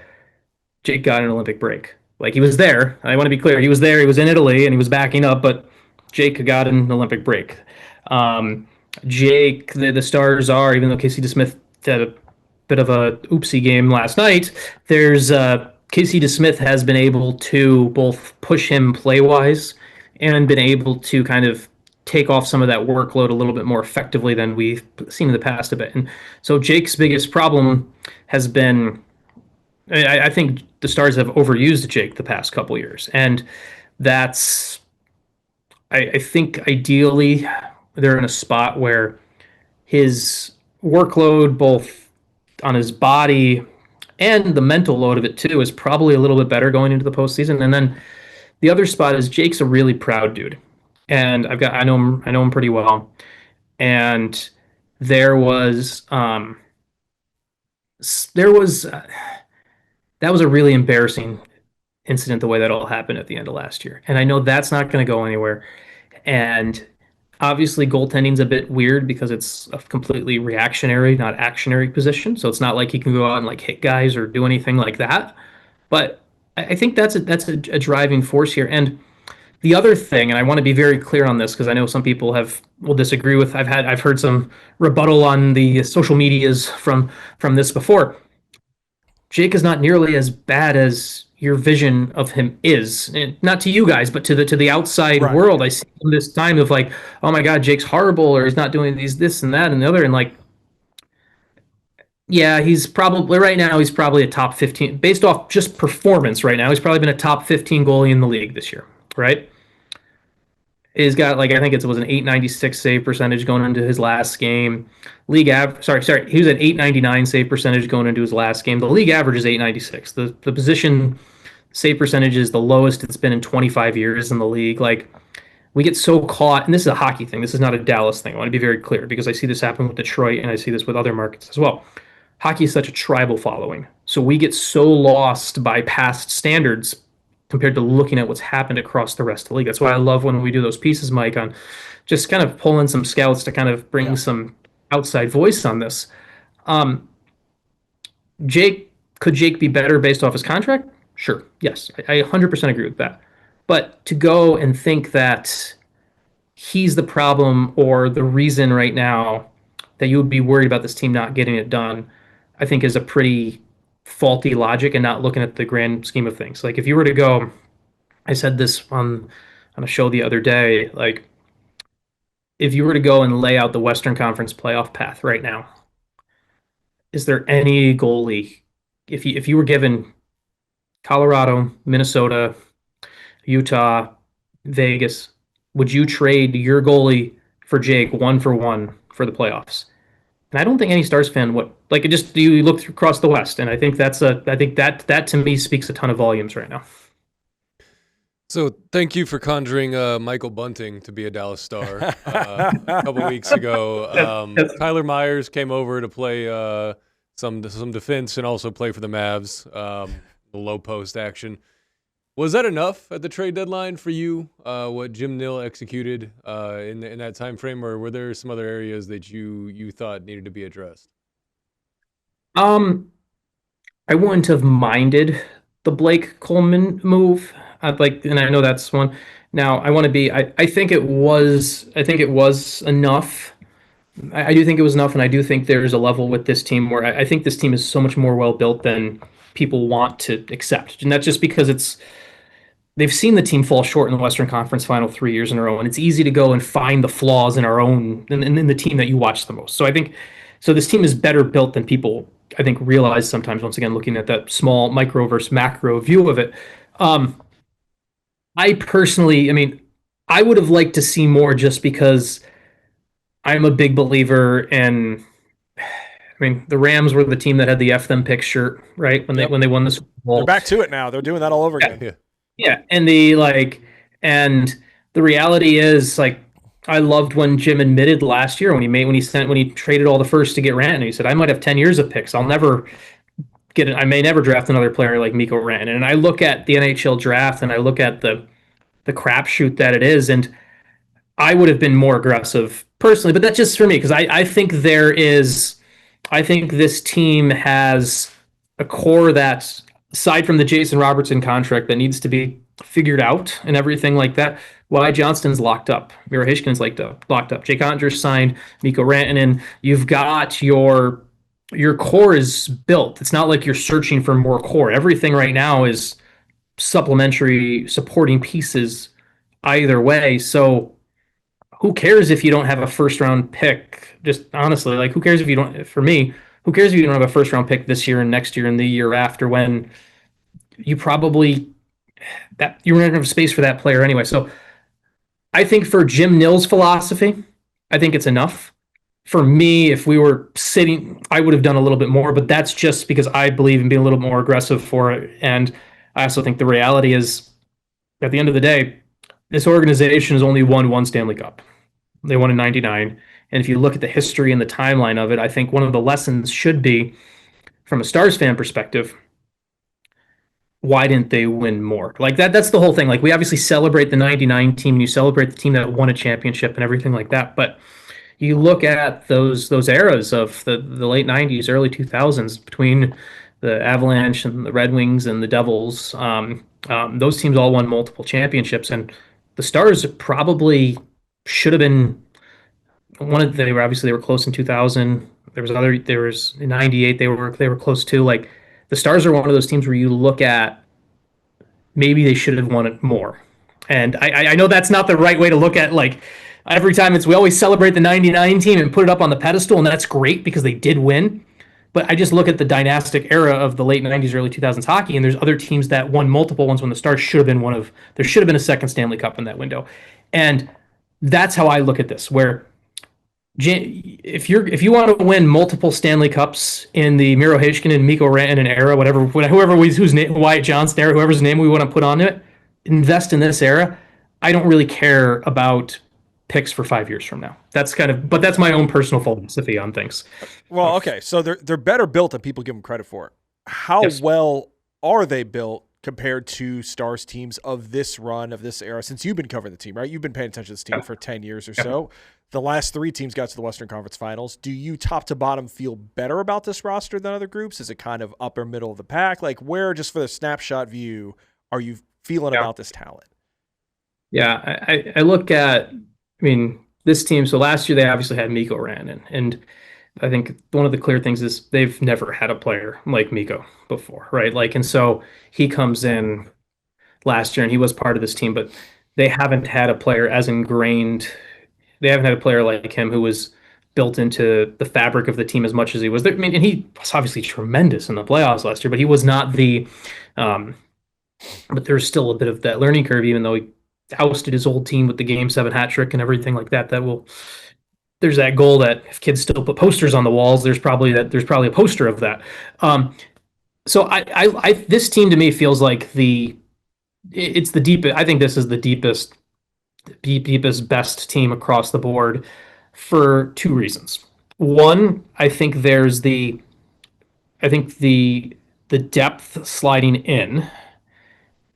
Jake got an Olympic break. Like, he was there. I want to be clear. He was there. He was in Italy and he was backing up, but Jake got an Olympic break. Jake, the Stars are, even though Casey DeSmith had a bit of a oopsie game last night, there's Casey DeSmith has been able to both push him play-wise and been able to kind of take off some of that workload a little bit more effectively than we've seen in the past a bit. And so Jake's biggest problem has been, I think the Stars have overused Jake the past couple years, and that's, I think ideally they're in a spot where his workload, both on his body and the mental load of it too, is probably a little bit better going into the postseason. And then the other spot is Jake's a really proud dude, and I know him pretty well, and there was there was that was a really embarrassing incident the way that all happened at the end of last year, and I know that's not going to go anywhere. And obviously, goaltending's a bit weird because it's a completely reactionary, not actionary position. So it's not like he can go out and like hit guys or do anything like that. But I think that's a driving force here. And the other thing, and I want to be very clear on this because I know some people will disagree with. I've heard some rebuttal on the social medias from this before. Jake is not nearly as bad as your vision of him is, and not to you guys, but to the outside world. I see him this time of like, oh my God, Jake's horrible, or he's not doing this and that and the other, and like, yeah, he's probably a top 15 based off just performance. Right now, he's probably been a top 15 goalie in the league this year, right? He's got like, I think it was an 896 save percentage going into his last game. He was an 899 save percentage going into his last game. The league average is 896. The position save percentage is the lowest it's been in 25 years in the league. Like, we get so caught, and this is a hockey thing. This is not a Dallas thing. I want to be very clear because I see this happen with Detroit and I see this with other markets as well. Hockey is such a tribal following. So we get so lost by past standards compared to looking at what's happened across the rest of the league. That's why I love when we do those pieces, Mike, on just kind of pulling some scouts to kind of bring some outside voice on this. Could Jake be better based off his contract? Sure. Yes. I 100% agree with that. But to go and think that he's the problem or the reason right now that you would be worried about this team not getting it done, I think is a pretty faulty logic and not looking at the grand scheme of things. Like, if you were to go, I said this on a show the other day, like, if you were to go and lay out the Western Conference playoff path right now, is there any goalie, if you were given Colorado, Minnesota, Utah, Vegas, would you trade your goalie for Jake 1-for-1 for the playoffs? And I don't think any Stars fan would. Like, it just, you look across the West, and I think that to me speaks a ton of volumes right now. So thank you for conjuring Michael Bunting to be a Dallas Star. A couple weeks ago, Tyler Myers came over to play some defense and also play for the Mavs, the low post action. Was that enough at the trade deadline for you? What Jim Nill executed in that time frame, or were there some other areas that you thought needed to be addressed? I wouldn't have minded the Blake Coleman move. And I know that's one. Now I want to be. I think it was enough. I do think it was enough, and I do think there's a level with this team where I think this team is so much more well built than people want to accept, and that's just because they've seen the team fall short in the Western Conference Final 3 years in a row, and it's easy to go and find the flaws in our own in the team that you watch the most. So I think this team is better built than people I think realize sometimes. Once again, looking at that small micro versus macro view of it. I personally, I would have liked to see more just because I'm a big believer in. The Rams were the team that had the F them pick shirt, right? When they won the Super Bowl. They're back to it now. They're doing that all over again. Yeah. And the reality is, like, I loved when Jim admitted last year when he traded all the first to get Rantanen. He said, I might have 10 years of picks. I may never draft another player like Mikko Rantanen. And I look at the NHL draft and I look at the crapshoot that it is, and I would have been more aggressive personally, but that's just for me because I think this team has a core that, aside from the Jason Robertson contract, that needs to be figured out and everything like that. Why Johnston's locked up, Miro Heiskanen locked up, Jake Ottinger signed, Mikko Rantanen. You've got your core is built. It's not like you're searching for more core. Everything right now is supplementary supporting pieces either way. So who cares if you don't have a first round pick? Just honestly, like who cares if you don't? For me, who cares if you don't have a first round pick this year and next year and the year after when you probably that you're not going to have space for that player anyway. So I think for Jim Nill's philosophy, I think it's enough. For me, if we were sitting, I would have done a little bit more, but that's just because I believe in being a little more aggressive for it. And I also think the reality is, at the end of the day, this organization has only won one Stanley Cup. They won in '99. And if you look at the history and the timeline of it, I think one of the lessons should be, from a Stars fan perspective, why didn't they win more? Like that's the whole thing. Like we obviously celebrate the '99 team and you celebrate the team that won a championship and everything like that. But you look at those eras of the late '90s, early 2000s between the Avalanche and the Red Wings and the Devils. Those teams all won multiple championships, and the Stars probably should have been one of. They were close in 2000. There was in '98 they were close too. Like the Stars are one of those teams where you look at maybe they should have won it more. And I know that's not the right way to look at like every time we always celebrate the '99 team and put it up on the pedestal, and that's great because they did win. But I just look at the dynastic era of the late '90s, early 2000s hockey, and there's other teams that won multiple ones when the Stars should have been there should have been a second Stanley Cup in that window. And that's how I look at this, where if you want to win multiple Stanley Cups in the Miro Heiskanen and Mikko Rantanen era, whose name, Wyatt Johnston era, whoever's name we want to put on it, invest in this era. I don't really care about picks for 5 years from now. But that's my own personal philosophy on things. Well, okay, so they're better built than people give them credit for. How well are they built compared to Stars teams of this run, of this era? Since you've been covering the team, right? You've been paying attention to this team for 10 years or so. The last 3 teams got to the Western Conference Finals. Do you top to bottom feel better about this roster than other groups? Is it kind of upper middle of the pack? Like where, just for the snapshot view, are you feeling about this talent? Yeah, I look at, this team, so last year they obviously had Mikko Rantanen, and I think one of the clear things is they've never had a player like Mikko before, right? Like, and so he comes in last year and he was part of this team, but they haven't had a player as ingrained. They haven't had a player like him who was built into the fabric of the team as much as he was. And he was obviously tremendous in the playoffs last year, but he was not but there's still a bit of that learning curve, even though he ousted his old team with the Game 7 hat trick and everything like that. There's that goal that if kids still put posters on the walls, there's probably a poster of that. So this team to me feels like it's the deepest. I think this is the deepest, best team across the board for 2 reasons. One, I think the depth sliding in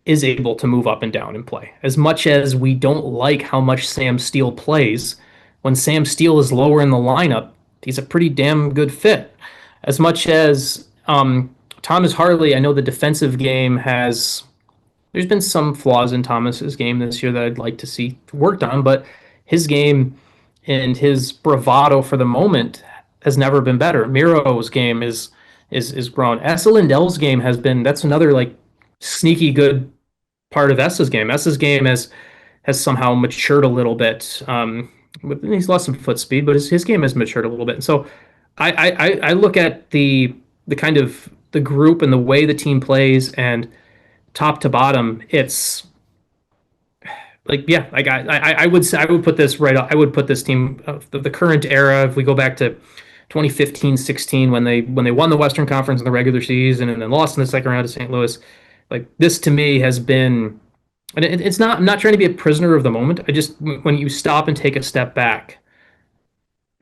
is able to move up and down and play. As much as we don't like how much Sam Steele plays, when Sam Steele is lower in the lineup, he's a pretty damn good fit. As much as Thomas Harley, I know the defensive game there's been some flaws in Thomas's game this year that I'd like to see worked on, but his game and his bravado for the moment has never been better. Miro's game is grown. Esa Lindell's game that's another like sneaky good part of Essa's game. Essa's game has somehow matured a little bit. He's lost some foot speed, but his game has matured a little bit. And so I look at the kind of the group and the way the team plays, and top to bottom, it's like, yeah, like I would put this right. I would put this team of the current era. If we go back to 2015-16 when they won the Western Conference in the regular season and then lost in the second round to St. Louis, like this to me has been, and it's not, I'm not trying to be a prisoner of the moment. I just, when you stop and take a step back,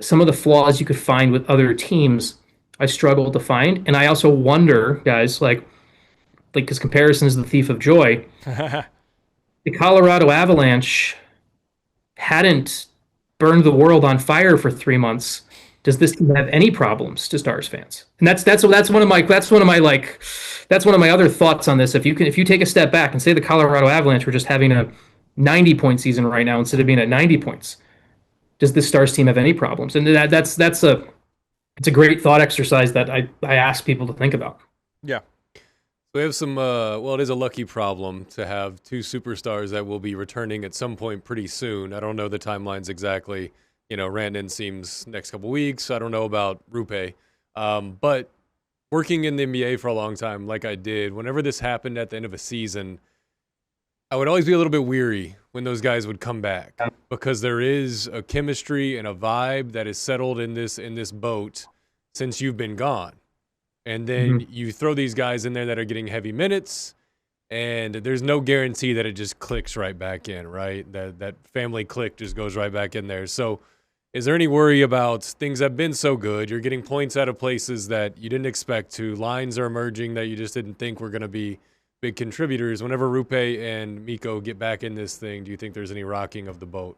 some of the flaws you could find with other teams, I struggle to find. And I also wonder, guys, like because comparison is the thief of joy. The Colorado Avalanche hadn't burned the world on fire for 3 months. Does this team have any problems to Stars fans? And that's one of my other thoughts on this. If you take a step back and say the Colorado Avalanche were just having a 90-point season right now instead of being at 90 points, does this Stars team have any problems? And it's a great thought exercise that I ask people to think about. Yeah. We have some, well, it is a lucky problem to have two superstars that will be returning at some point pretty soon. I don't know the timelines exactly. Randon seems next couple weeks. I don't know about Rupe. But working in the NBA for a long time, like I did, whenever this happened at the end of a season, I would always be a little bit weary when those guys would come back because there is a chemistry and a vibe that is settled in this boat since you've been gone. And then you throw these guys in there that are getting heavy minutes, and there's no guarantee that it just clicks right back in, right? That family click just goes right back in there. So is there any worry about things that have been so good? You're getting points out of places that you didn't expect to. Lines are emerging that you just didn't think were going to be big contributors. Whenever Rupe and Miko get back in this thing, do you think there's any rocking of the boat?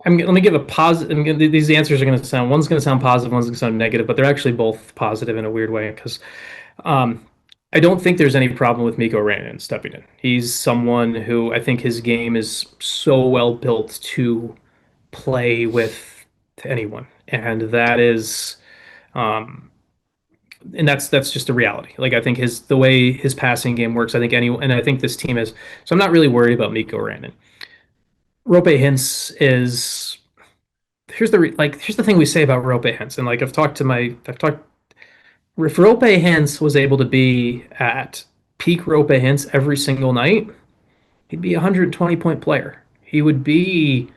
Let me give a positive. These answers are going to sound, one's going to sound positive, one's going to sound negative, but they're actually both positive in a weird way because I don't think there's any problem with Miko Rantanen stepping in. He's someone who I think his game is so well built to play with anyone, and that is, and that's just a reality. Like I think the way his passing game works, I think and I think this team is. So I'm not really worried about Miko Rantanen. Rope Hintz is here's the thing we say about Rope Hintz, and like if Rope Hintz was able to be at peak Rope Hintz every single night, he'd be a 120-point player. He would be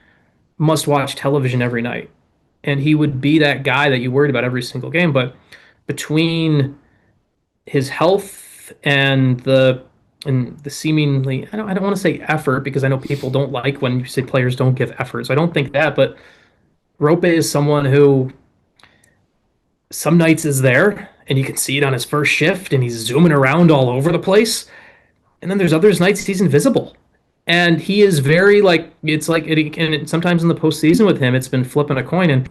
must-watch television every night, and he would be that guy that you worried about every single game. But between his health and the seemingly, I don't want to say effort because I know people don't like when you say players don't give effort. So I don't think that, but Rope is someone who some nights is there and you can see it on his first shift and he's zooming around all over the place. And then there's others nights he's invisible. And he is very and sometimes in the postseason with him, it's been flipping a coin. And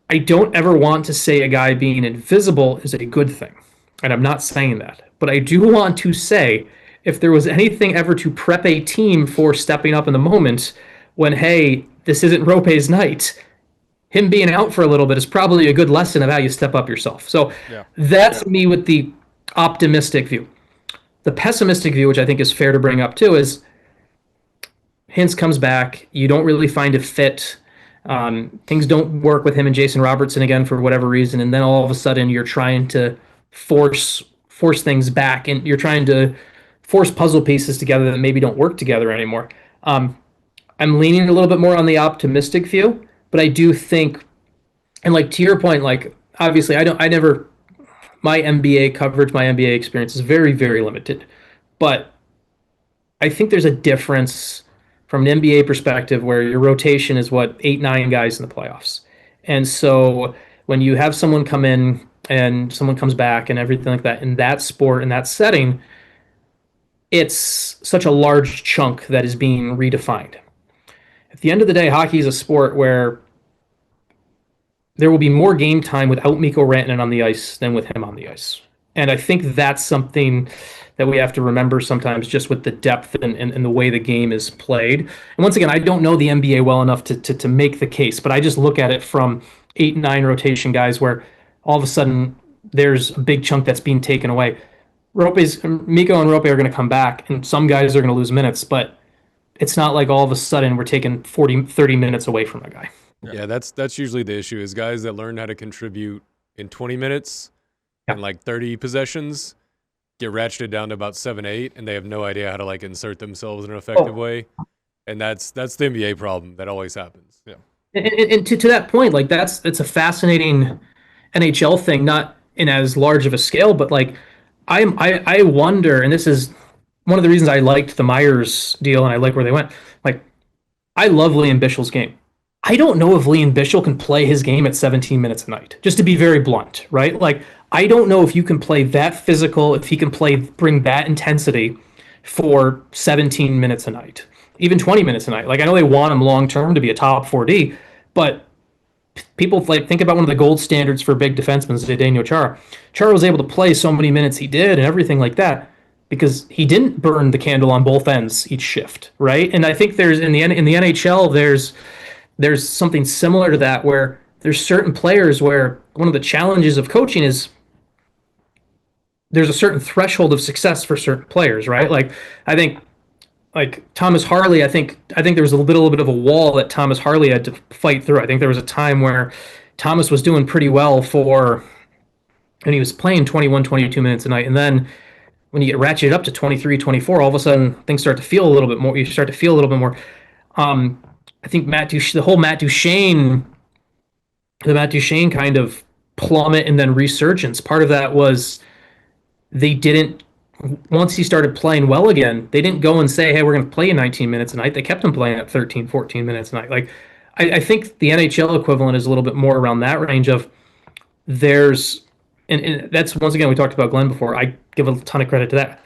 I don't ever want to say a guy being invisible is a good thing. And I'm not saying that. But I do want to say if there was anything ever to prep a team for stepping up in the moment when, hey, this isn't Rope's night, him being out for a little bit is probably a good lesson of how you step up yourself. So that's me with the optimistic view. The pessimistic view, which I think is fair to bring up too, is Hintz comes back. You don't really find a fit. Things don't work with him and Jason Robertson again for whatever reason. And then all of a sudden you're trying to force things back and you're trying to force puzzle pieces together that maybe don't work together anymore. I'm leaning a little bit more on the optimistic view, but I do think, and like to your point, like obviously my NBA coverage, my NBA experience is very, very limited, but I think there's a difference from an NBA perspective where your rotation is 8, 9 guys in the playoffs. And so when you have someone come in and someone comes back and everything like that in that sport, in that setting, it's such a large chunk that is being redefined. At the end of the day, hockey is a sport where there will be more game time without Miko Rantanen on the ice than with him on the ice. And I think that's something that we have to remember sometimes just with the depth and the way the game is played. And once again, I don't know the NBA well enough to make the case, but I just look at it from 8, 9 rotation guys where all of a sudden there's a big chunk that's being taken away. Miko and Rope are going to come back, and some guys are going to lose minutes, but it's not like all of a sudden we're taking 30 minutes away from a guy. Yeah, that's usually the issue is guys that learn how to contribute in 20 minutes and like 30 possessions get ratcheted down to about 7, 8, and they have no idea how to like insert themselves in an effective way. And that's the NBA problem that always happens. Yeah. And to that point, like it's a fascinating NHL thing, not in as large of a scale, but like I wonder, and this is one of the reasons I liked the Myers deal and I like where they went. Like, I love Liam Bischel's game. I don't know if Liam Bischel can play his game at 17 minutes a night, just to be very blunt, right? Like, I don't know if you can play that physical, if he can bring that intensity for 17 minutes a night, even 20 minutes a night. Like, I know they want him long-term to be a top 4D, but people think about one of the gold standards for big defensemen, Zdeno Chara. Chara was able to play so many minutes he did and everything like that because he didn't burn the candle on both ends each shift, right? And I think there's in the NHL there's something similar to that where there's certain players where one of the challenges of coaching is there's a certain threshold of success for certain players, right? Like I think like Thomas Harley, I think there was a little bit of a wall that Thomas Harley had to fight through. I think there was a time where Thomas was doing pretty well and he was playing 21, 22 minutes a night. And then when you get ratcheted up to 23, 24, all of a sudden things start to feel a little bit more. You start to feel a little bit more. I think the whole the Matt Duchene kind of plummet and then resurgence. Part of that was they didn't, once he started playing well again, they didn't go and say, hey, we're going to play you 19 minutes a night. They kept him playing at 13, 14 minutes a night. Like, I think the NHL equivalent is a little bit more around that range of and that's, once again, we talked about Glenn before. I give a ton of credit to that.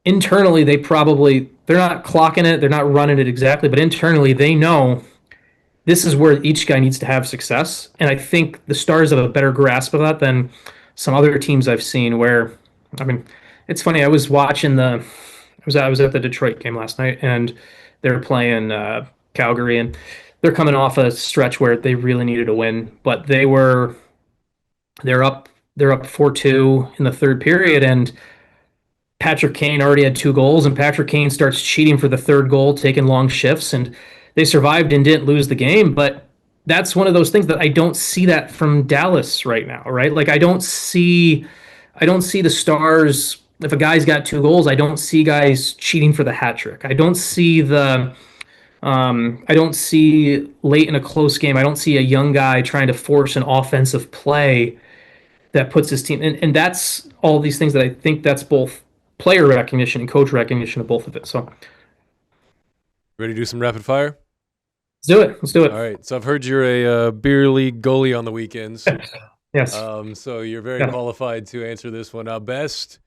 Internally, they're not clocking it, they're not running it exactly, but internally they know this is where each guy needs to have success. And I think the Stars have a better grasp of that than some other teams I've seen where, I mean, it's funny. I was at the Detroit game last night, and they're playing Calgary, and they're coming off a stretch where they really needed a win, but they're up 4-2 in the third period, and Patrick Kane already had 2 goals, and Patrick Kane starts cheating for the third goal, taking long shifts, and they survived and didn't lose the game. But that's one of those things that I don't see that from Dallas right now, right? Like I don't see the Stars. If a guy's got 2 goals, I don't see guys cheating for the hat trick. I don't see late in a close game. I don't see a young guy trying to force an offensive play that puts his team. And that's all these things that I think that's both player recognition and coach recognition of both of it. So, ready to do some rapid fire? Let's do it. All right. So I've heard you're a beer league goalie on the weekends. Yes. So you're very qualified to answer this one. Now, best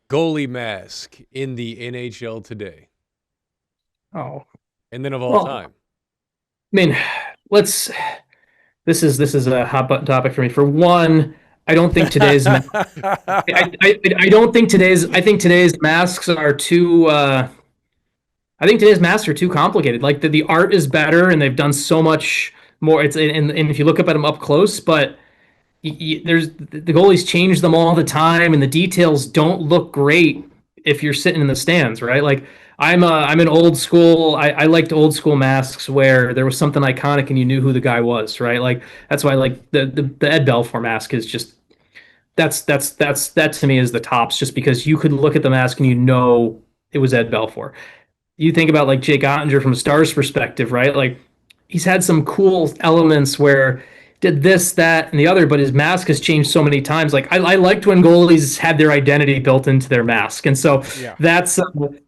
goalie mask in the NHL today. Oh. And then of all time. I mean, this is a hot button topic for me. For one, I don't think today's I think today's masks are too complicated. Like the art is better, and they've done so much more. And if you look up at them up close, but there's the goalies change them all the time, and the details don't look great if you're sitting in the stands, right? Like I'm an old school. I liked old school masks where there was something iconic and you knew who the guy was, right? Like that's why like the Ed Belfour mask is just that to me is the tops, just because you could look at the mask and you know it was Ed Belfour. You think about like Jake Ottinger from a Stars perspective, right? Like he's had some cool elements where did this, that, and the other, but his mask has changed so many times. Like I liked when goalies had their identity built into their mask, and so that's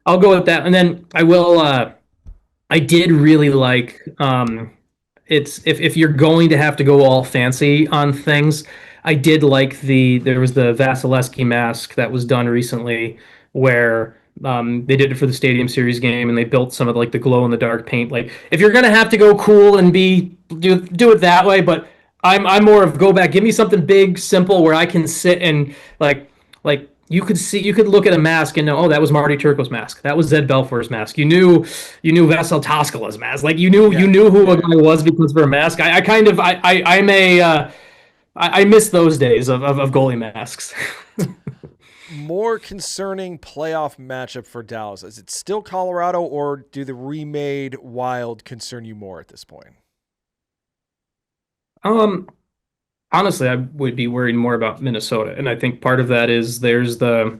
I'll go with that. And then I did really like it's if you're going to have to go all fancy on things, I did like there was the Vasilevsky mask that was done recently where they did it for the Stadium Series game, and they built some of like the glow in the dark paint. Like if you're gonna have to go cool and do it that way, but I'm more of go back, give me something big, simple, where I can sit and like you could look at a mask and know, oh, that was Marty Turco's mask, that was Ed Belfour's mask. You knew Vasil Toskala's mask. Like you knew who a guy was because of a mask. I miss those days of goalie masks. More concerning playoff matchup for Dallas. Is it still Colorado, or do the remade Wild concern you more at this point? Honestly, I would be worried more about Minnesota, and I think part of that is I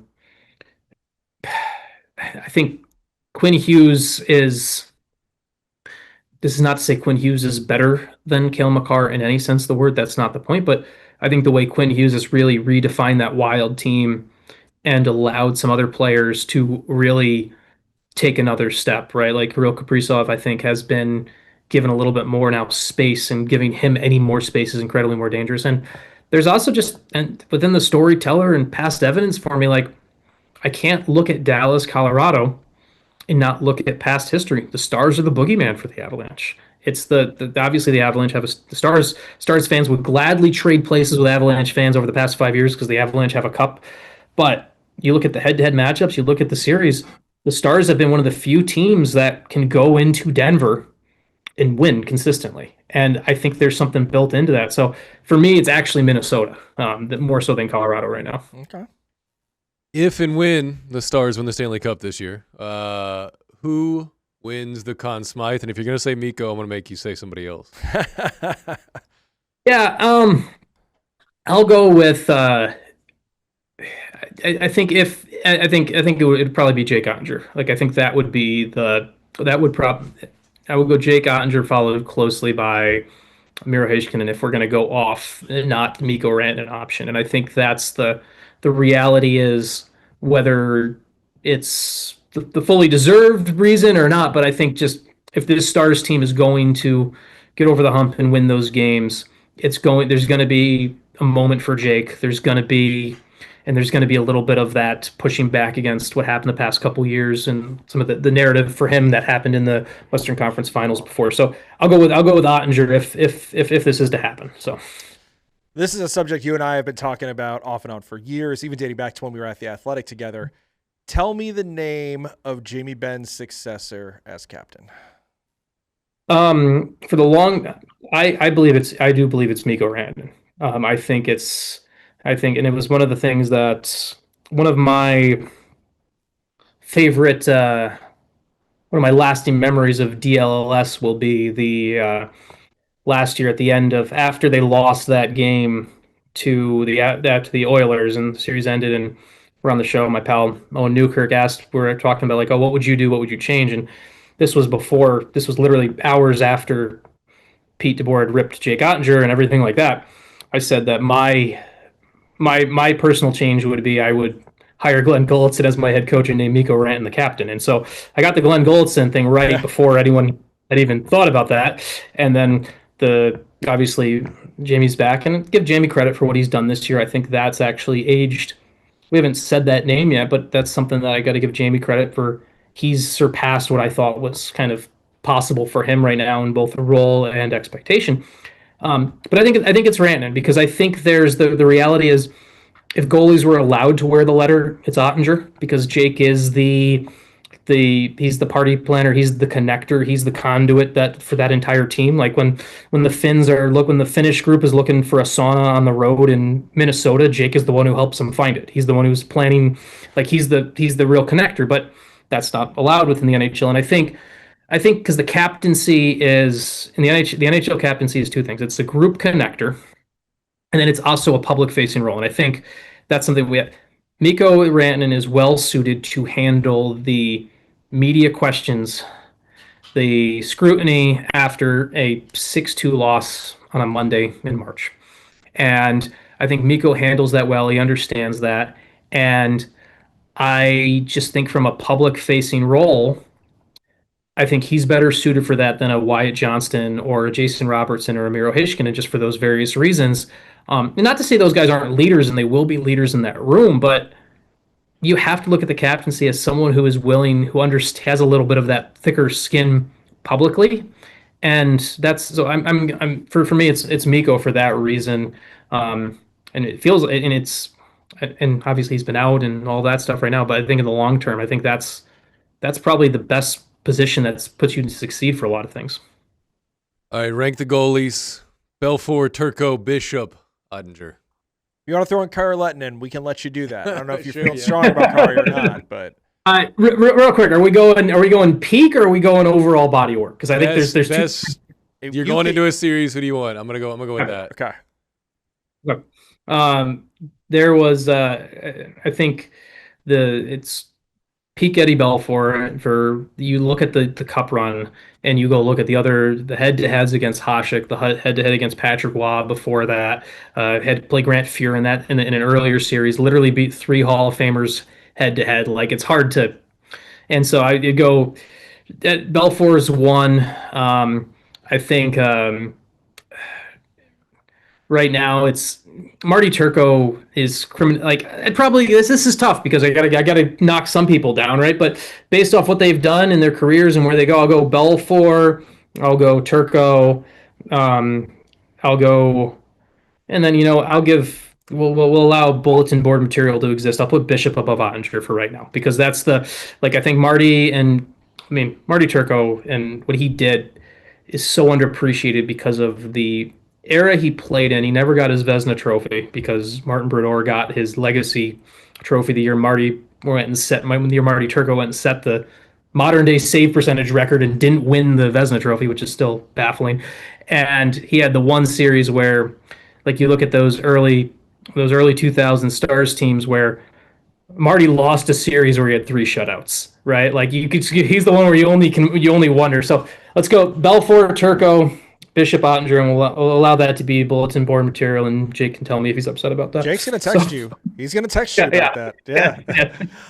think Quinn Hughes is. This is not to say Quinn Hughes is better than Cale Makar in any sense of the word. That's not the point. But I think the way Quinn Hughes has really redefined that Wild team and allowed some other players to really take another step, right? Like Kirill Kaprizov, I think, has been given a little bit more now space, and giving him any more space is incredibly more dangerous. And there's also and within the storyteller and past evidence for me, like I can't look at Dallas, Colorado and not look at past history. The Stars are the boogeyman for the Avalanche. It's obviously the Avalanche have the Stars fans would gladly trade places with Avalanche fans over the past 5 years because the Avalanche have a cup. But you look at the head-to-head matchups, you look at the series, the Stars have been one of the few teams that can go into Denver and win consistently. And I think there's something built into that. So for me, it's actually Minnesota, more so than Colorado right now. Okay. If and when the Stars win the Stanley Cup this year, who wins the Conn Smythe? And if you're going to say Mikko, I'm going to make you say somebody else. Yeah, I'll go with. I think it would probably be Jake Ottinger. Like I think that would be I would go Jake Ottinger followed closely by Miro Heiskanen if we're going to go off, not Mikko Rantanen an option. And I think that's the reality is whether it's the fully deserved reason or not. But I think just if this Stars team is going to get over the hump and win those games, there's going to be a moment for Jake. There's going to be a little bit of that pushing back against what happened the past couple years and some of the narrative for him that happened in the Western Conference Finals before. So I'll go with Ottinger if this is to happen. So this is a subject you and I have been talking about off and on for years, even dating back to when we were at the Athletic together. Tell me the name of Jamie Benn's successor as captain. For the long, I do believe it's Mikko Rantanen. I think, and it was one of the things that one of my favorite, one of my lasting memories of DLLS will be the last year at the end of after they lost that game to the Oilers and the series ended and we're on the show. My pal Owen Newkirk asked, we were talking about like, oh, what would you do? What would you change? And this was literally hours after Pete DeBoer had ripped Jake Ottinger and everything like that. I said that my personal change would be I would hire Glenn Gulutzan as my head coach and name Mikko Rantanen the captain. And so I got the Glenn Gulutzan thing right before anyone had even thought about that. And then obviously Jamie's back, and give Jamie credit for what he's done this year. I think that's actually aged. We haven't said that name yet, but that's something that I got to give Jamie credit for. He's surpassed what I thought was kind of possible for him right now in both the role and expectation. But I think it's Rantanen, because I think there's the reality is if goalies were allowed to wear the letter, it's Ottinger, because Jake is he's the party planner, he's the connector, he's the conduit that for that entire team. Like when the Finnish group is looking for a sauna on the road in Minnesota, Jake is the one who helps them find it. He's the one who's planning, like he's the real connector, but that's not allowed within the NHL. And I think because the captaincy is in the NHL captaincy is two things. It's a group connector, and then it's also a public facing role. And I think that's something Mikko Rantanen is well suited to handle the media questions, the scrutiny after a 6-2 loss on a Monday in March. And I think Mikko handles that well. He understands that. And I just think from a public facing role, I think he's better suited for that than a Wyatt Johnston or a Jason Robertson or a Miro Heiskanen, just for those various reasons. And not to say those guys aren't leaders, and they will be leaders in that room, but you have to look at the captaincy as someone who is willing, who has a little bit of that thicker skin publicly, and that's so. For me, it's Mikko for that reason, and it feels and obviously he's been out and all that stuff right now, but I think in the long term, I think that's probably the best position that puts you to succeed for a lot of things. All right, rank the goalies: Belfour, Turco, Bishop, Oettinger. If you want to throw in Kari Lehtinen, we can let you do that. I don't know if you feel strong about Kari or not, but real quick, are we going peak or are we going overall body work? Because I think there's two. You're going into a series. Who do you want? I'm gonna go with that. Okay. Look, there was I think it's peak Eddie Belfour. For you look at the cup run and you go look at the head-to-heads against Hasek, the head-to-head against Patrick Waugh before that, had to play Grant Fuhr in an earlier series, literally beat 3 Hall of Famers head-to-head. Like, it's hard to, and so I go Belfour's one. I think right now it's Marty Turco is criminal. Like, it probably this is tough because I gotta knock some people down, right? But based off what they've done in their careers and where they go, I'll go Belfour, I'll go Turco, I'll go, and then we'll allow bulletin board material to exist. I'll put Bishop above Oettinger for right now because that's I think Marty Turco and what he did is so underappreciated because of the era he played in, he never got his Vezina trophy because Martin Brodeur got his legacy trophy the year Marty Turco went and set the modern day save percentage record and didn't win the Vezina trophy, which is still baffling. And he had the one series where, like, you look at those early 2000 Stars teams where Marty lost a series where he had 3 shutouts, right? Like, he's the one where you only wonder. So let's go Belfort, Turco, Bishop, Ottinger, and we'll allow that to be bulletin board material. And Jake can tell me if he's upset about that. Jake's gonna text you. He's gonna text you about that. Yeah.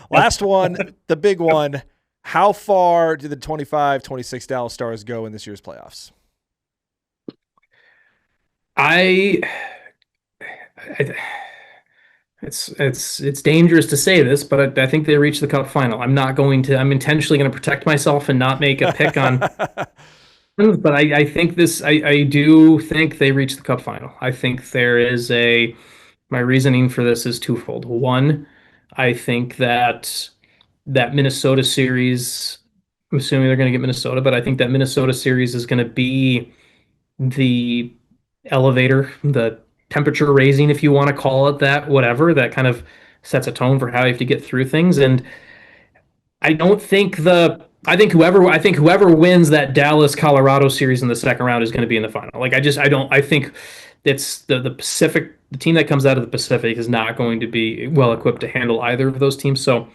Last one, the big one. How far do the 25-26 Dallas Stars go in this year's playoffs? It's dangerous to say this, but I think they reached the cup final. I'm intentionally going to protect myself and not make a pick on. But I do think they reached the cup final. I think my reasoning for this is twofold. One, I think that Minnesota series, I'm assuming they're going to get Minnesota, but I think that Minnesota series is going to be the elevator, the temperature raising, if you want to call it that, whatever, that kind of sets a tone for how you have to get through things. And I think whoever wins that Dallas Colorado series in the second round is going to be in the final. I think it's the Pacific, the team that comes out of the Pacific is not going to be well equipped to handle either of those teams. So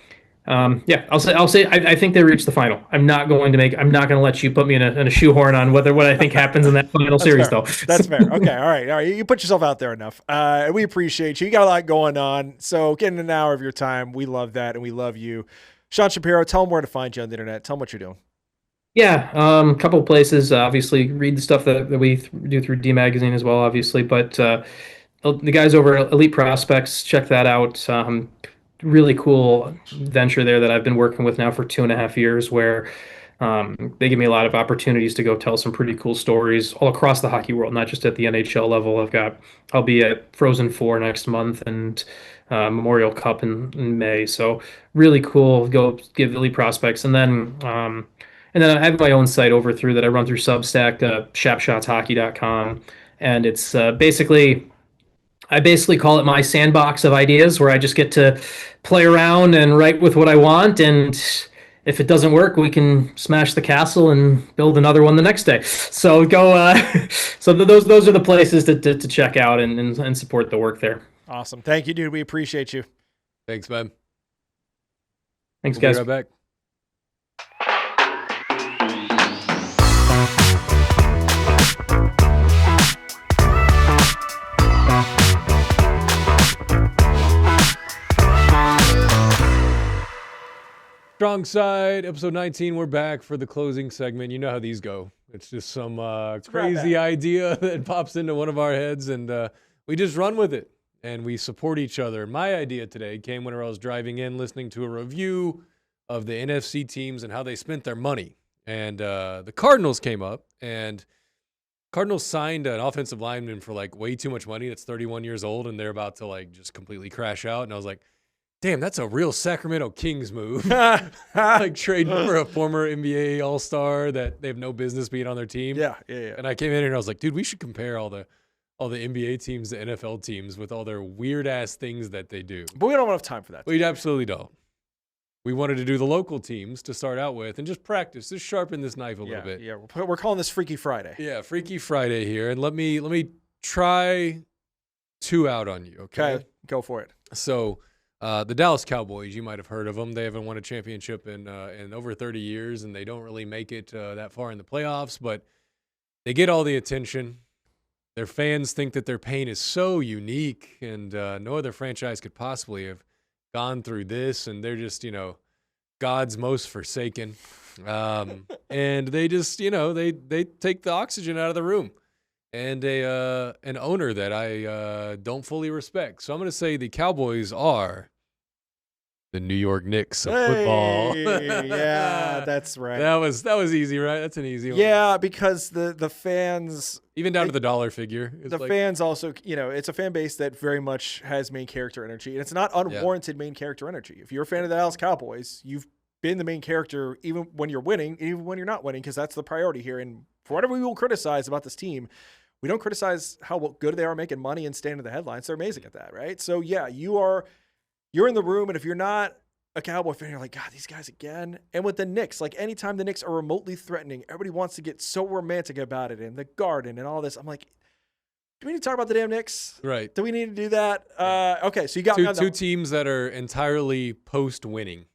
I'll say I think they reached the final. I'm not going to let you put me in a shoehorn on what I think happens in that final series, fair. though. That's fair. Okay, all right. You put yourself out there enough. We appreciate you. You got a lot going on, so getting an hour of your time, we love that, and we love you. Sean Shapiro, tell them where to find you on the internet. Tell them what you're doing. Yeah, a couple of places. Obviously, read the stuff that we do through D Magazine as well, obviously. But the guys over at Elite Prospects, check that out. Really cool venture there that I've been working with now for 2.5 years, where they give me a lot of opportunities to go tell some pretty cool stories all across the hockey world, not just at the NHL level. I'll be at Frozen 4 next month and Memorial Cup in May. So really cool. Go give Elite Prospects. And then I have my own site over through that I run through Substack, shapshotshockey.com. And it's I basically call it my sandbox of ideas, where I just get to play around and write with what I want. And if it doesn't work, we can smash the castle and build another one the next day. So go. So those are the places to check out and support the work there. Awesome. Thank you, dude. We appreciate you. Thanks, man. Thanks, guys. Be right back. StrongSide, episode 19. We're back for the closing segment. You know how these go. It's just some crazy idea that pops into one of our heads, and we just run with it, and we support each other. My idea today came whenever I was driving in, listening to a review of the NFC teams and how they spent their money. And the Cardinals came up, and Cardinals signed an offensive lineman for like way too much money. That's 31 years old, and they're about to like just completely crash out. And I was like, damn, that's a real Sacramento Kings move. Like trading for a former NBA All-Star that they have no business being on their team. Yeah. And I came in here and I was like, dude, we should compare all the NBA teams to NFL teams with all their weird-ass things that they do. But we don't have enough time for that. We absolutely don't. We wanted to do the local teams to start out with and just practice, just sharpen this knife a little bit. Yeah, we're calling this Freaky Friday. Yeah, Freaky Friday here. And let me try 2 out on you, okay? Go for it. So the Dallas Cowboys, you might have heard of them. They haven't won a championship in over 30 years, and they don't really make it that far in the playoffs, but they get all the attention. Their fans think that their pain is so unique, and no other franchise could possibly have gone through this, and they're just, God's most forsaken. And they just, they take the oxygen out of the room. And an owner that I don't fully respect. So I'm going to say the Cowboys are the New York Knicks of football. Yeah, that's right. That was easy, right? That's an easy one. Yeah, because the fans, even down to the dollar figure, fans also, it's a fan base that very much has main character energy, and it's not unwarranted main character energy. If you're a fan of the Dallas Cowboys, you've been the main character even when you're winning, even when you're not winning, because that's the priority here. And for whatever we will criticize about this team, we don't criticize how good they are making money and staying in the headlines. They're amazing at that, right? So yeah, you're in the room, and if you're not a Cowboy fan, you're like, God, these guys again. And with the Knicks, like anytime the Knicks are remotely threatening, everybody wants to get so romantic about it and the Garden and all this. I'm like, do we need to talk about the damn Knicks? Right. Do we need to do that? Okay, so you got me on two teams that are entirely post-winning.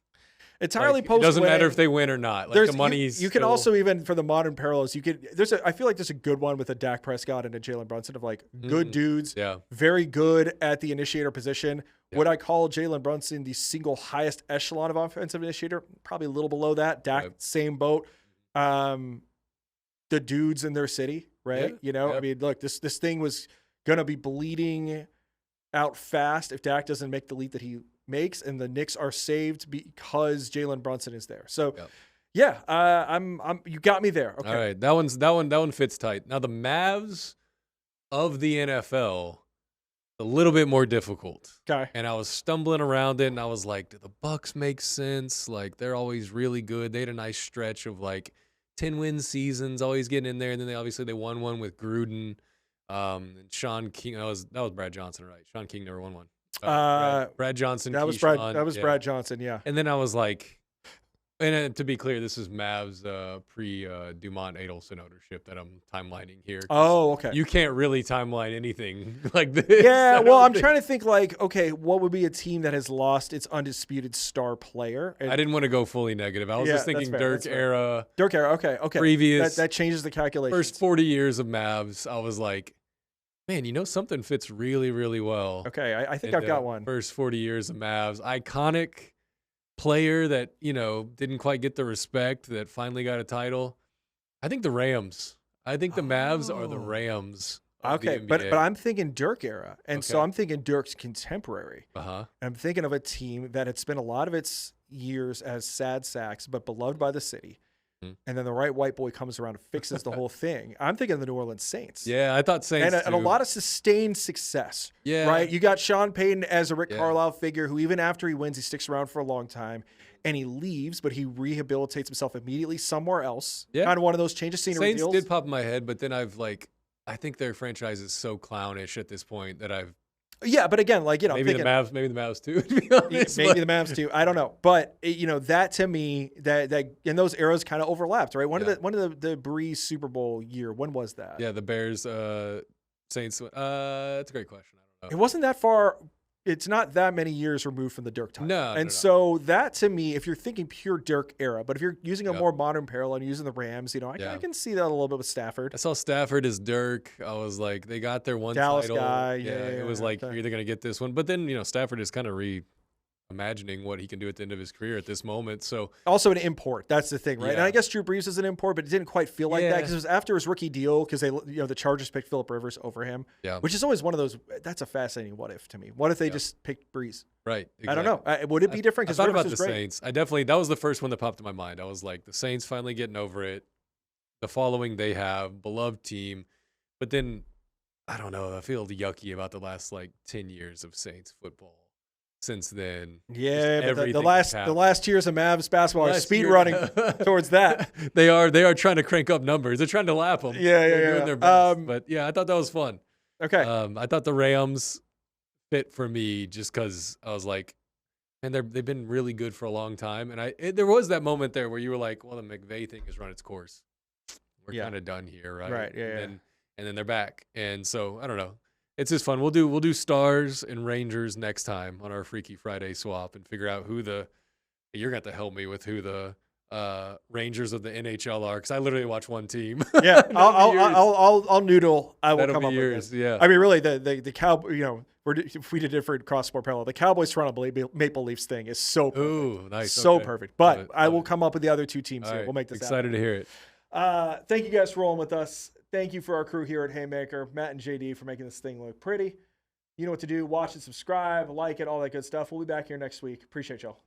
Entirely It post-winning. doesn't matter if they win or not. Like the money's you can also, even for the modern parallels, I feel like there's a good one with a Dak Prescott and a Jalen Brunson of like good dudes, very good at the initiator position. Would I call Jalen Brunson the single highest echelon of offensive initiator? Probably a little below that. Dak, same boat. The dudes in their city, right? I mean, look, this thing was going to be bleeding out fast if Dak doesn't make the leap that he makes, and the Knicks are saved because Jalen Brunson is there. So, I'm you got me there. Okay. All right, that one fits tight. Now the Mavs of the NFL, a little bit more difficult. Okay. And I was stumbling around it, and I was like, do the Bucks make sense? Like, they're always really good. They had a nice stretch of like 10-win seasons, always getting in there, and then they won one with Gruden. And Sean King, that was Brad Johnson, right? Sean King never won one. Brad Johnson. That was Brad Johnson. Yeah. And then I was like, and to be clear, this is Mavs pre Dumont Adelson ownership that I'm timelining here. Oh, okay. You can't really timeline anything like this. Yeah. Well, I'm trying to think like, okay, what would be a team that has lost its undisputed star player? I didn't want to go fully negative. I was just thinking Dirk era. Dirk era. Okay. Previous. That changes the calculation. First 40 years of Mavs, I was like, man, something fits really, really well. Okay, I think I've got one. First 40 years of Mavs. Iconic player that, didn't quite get the respect, that finally got a title. I think the Rams. I think the Mavs are the Rams. Okay, but I'm thinking Dirk era. And so I'm thinking Dirk's contemporary. Uh-huh. And I'm thinking of a team that had spent a lot of its years as sad sacks, but beloved by the city. And then the right white boy comes around and fixes the whole thing. I'm thinking of the New Orleans Saints. Yeah, I thought Saints and a lot of sustained success. Yeah. Right? You got Sean Payton as a Rick Carlisle figure who even after he wins, he sticks around for a long time. And he leaves, but he rehabilitates himself immediately somewhere else. Yeah. Kind of one of those change of scenery Saints deals. did pop in my head, but then I think their franchise is so clownish at this point that Yeah, but again, like, maybe the Mavs too, to be honest. Maybe the Mavs too. I don't know. But that to me, that in those eras kind of overlapped, right? One of the Breeze Super Bowl year, when was that? Yeah, the Bears Saints. That's a great question. I don't know. It wasn't that far. It's not that many years removed from the Dirk time. No. So that to me, if you're thinking pure Dirk era, but if you're using a more modern parallel and using the Rams, I can see that a little bit with Stafford. I saw Stafford as Dirk. I was like, they got their one Dallas title. Guy. It was like, you're either going to get this one. But then, Stafford is kind of reimagining what he can do at the end of his career at this moment. So also an import. That's the thing, right? And I guess Drew Brees is an import, but it didn't quite feel like that because it was after his rookie deal because they, the Chargers picked Phillip Rivers over him. Yeah. Which is always one of those. That's a fascinating what if to me. What if they just picked Brees? Right. Exactly. I don't know. Would it be different? I thought about the Saints. That was the first one that popped in my mind. I was like, the Saints finally getting over it. The following they have, beloved team. But then, I don't know. I feel yucky about the last 10 years of Saints football. Since then, but the last years of Mavs basketball are speed running towards that. They are trying to crank up numbers. They're trying to lap them. They're doing their best. But I thought that was fun. Okay. I thought the Rams fit for me just because I was like, man, they've been really good for a long time. And there was that moment there where you were like, well, the McVay thing has run its course. We're kind of done here, right? Right. Yeah. And then they're back, and so I don't know. It's just fun. We'll do Stars and Rangers next time on our Freaky Friday swap and figure out who you're going to have to help me with who the Rangers of the NHL are, because I literally watch one team. Yeah, I'll noodle. I will come up years, with it. Yeah. I mean, really, the Cowboys. If we did different cross sport parallel, the Cowboys Toronto Maple Leafs thing is so perfect. Ooh, nice, so perfect. But I will come up with the other two teams here. We'll make this excited to hear it. Thank you guys for rolling with us. Thank you for our crew here at Haymaker, Matt and JD, for making this thing look pretty. You know what to do. Watch and subscribe, like it, all that good stuff. We'll be back here next week. Appreciate y'all.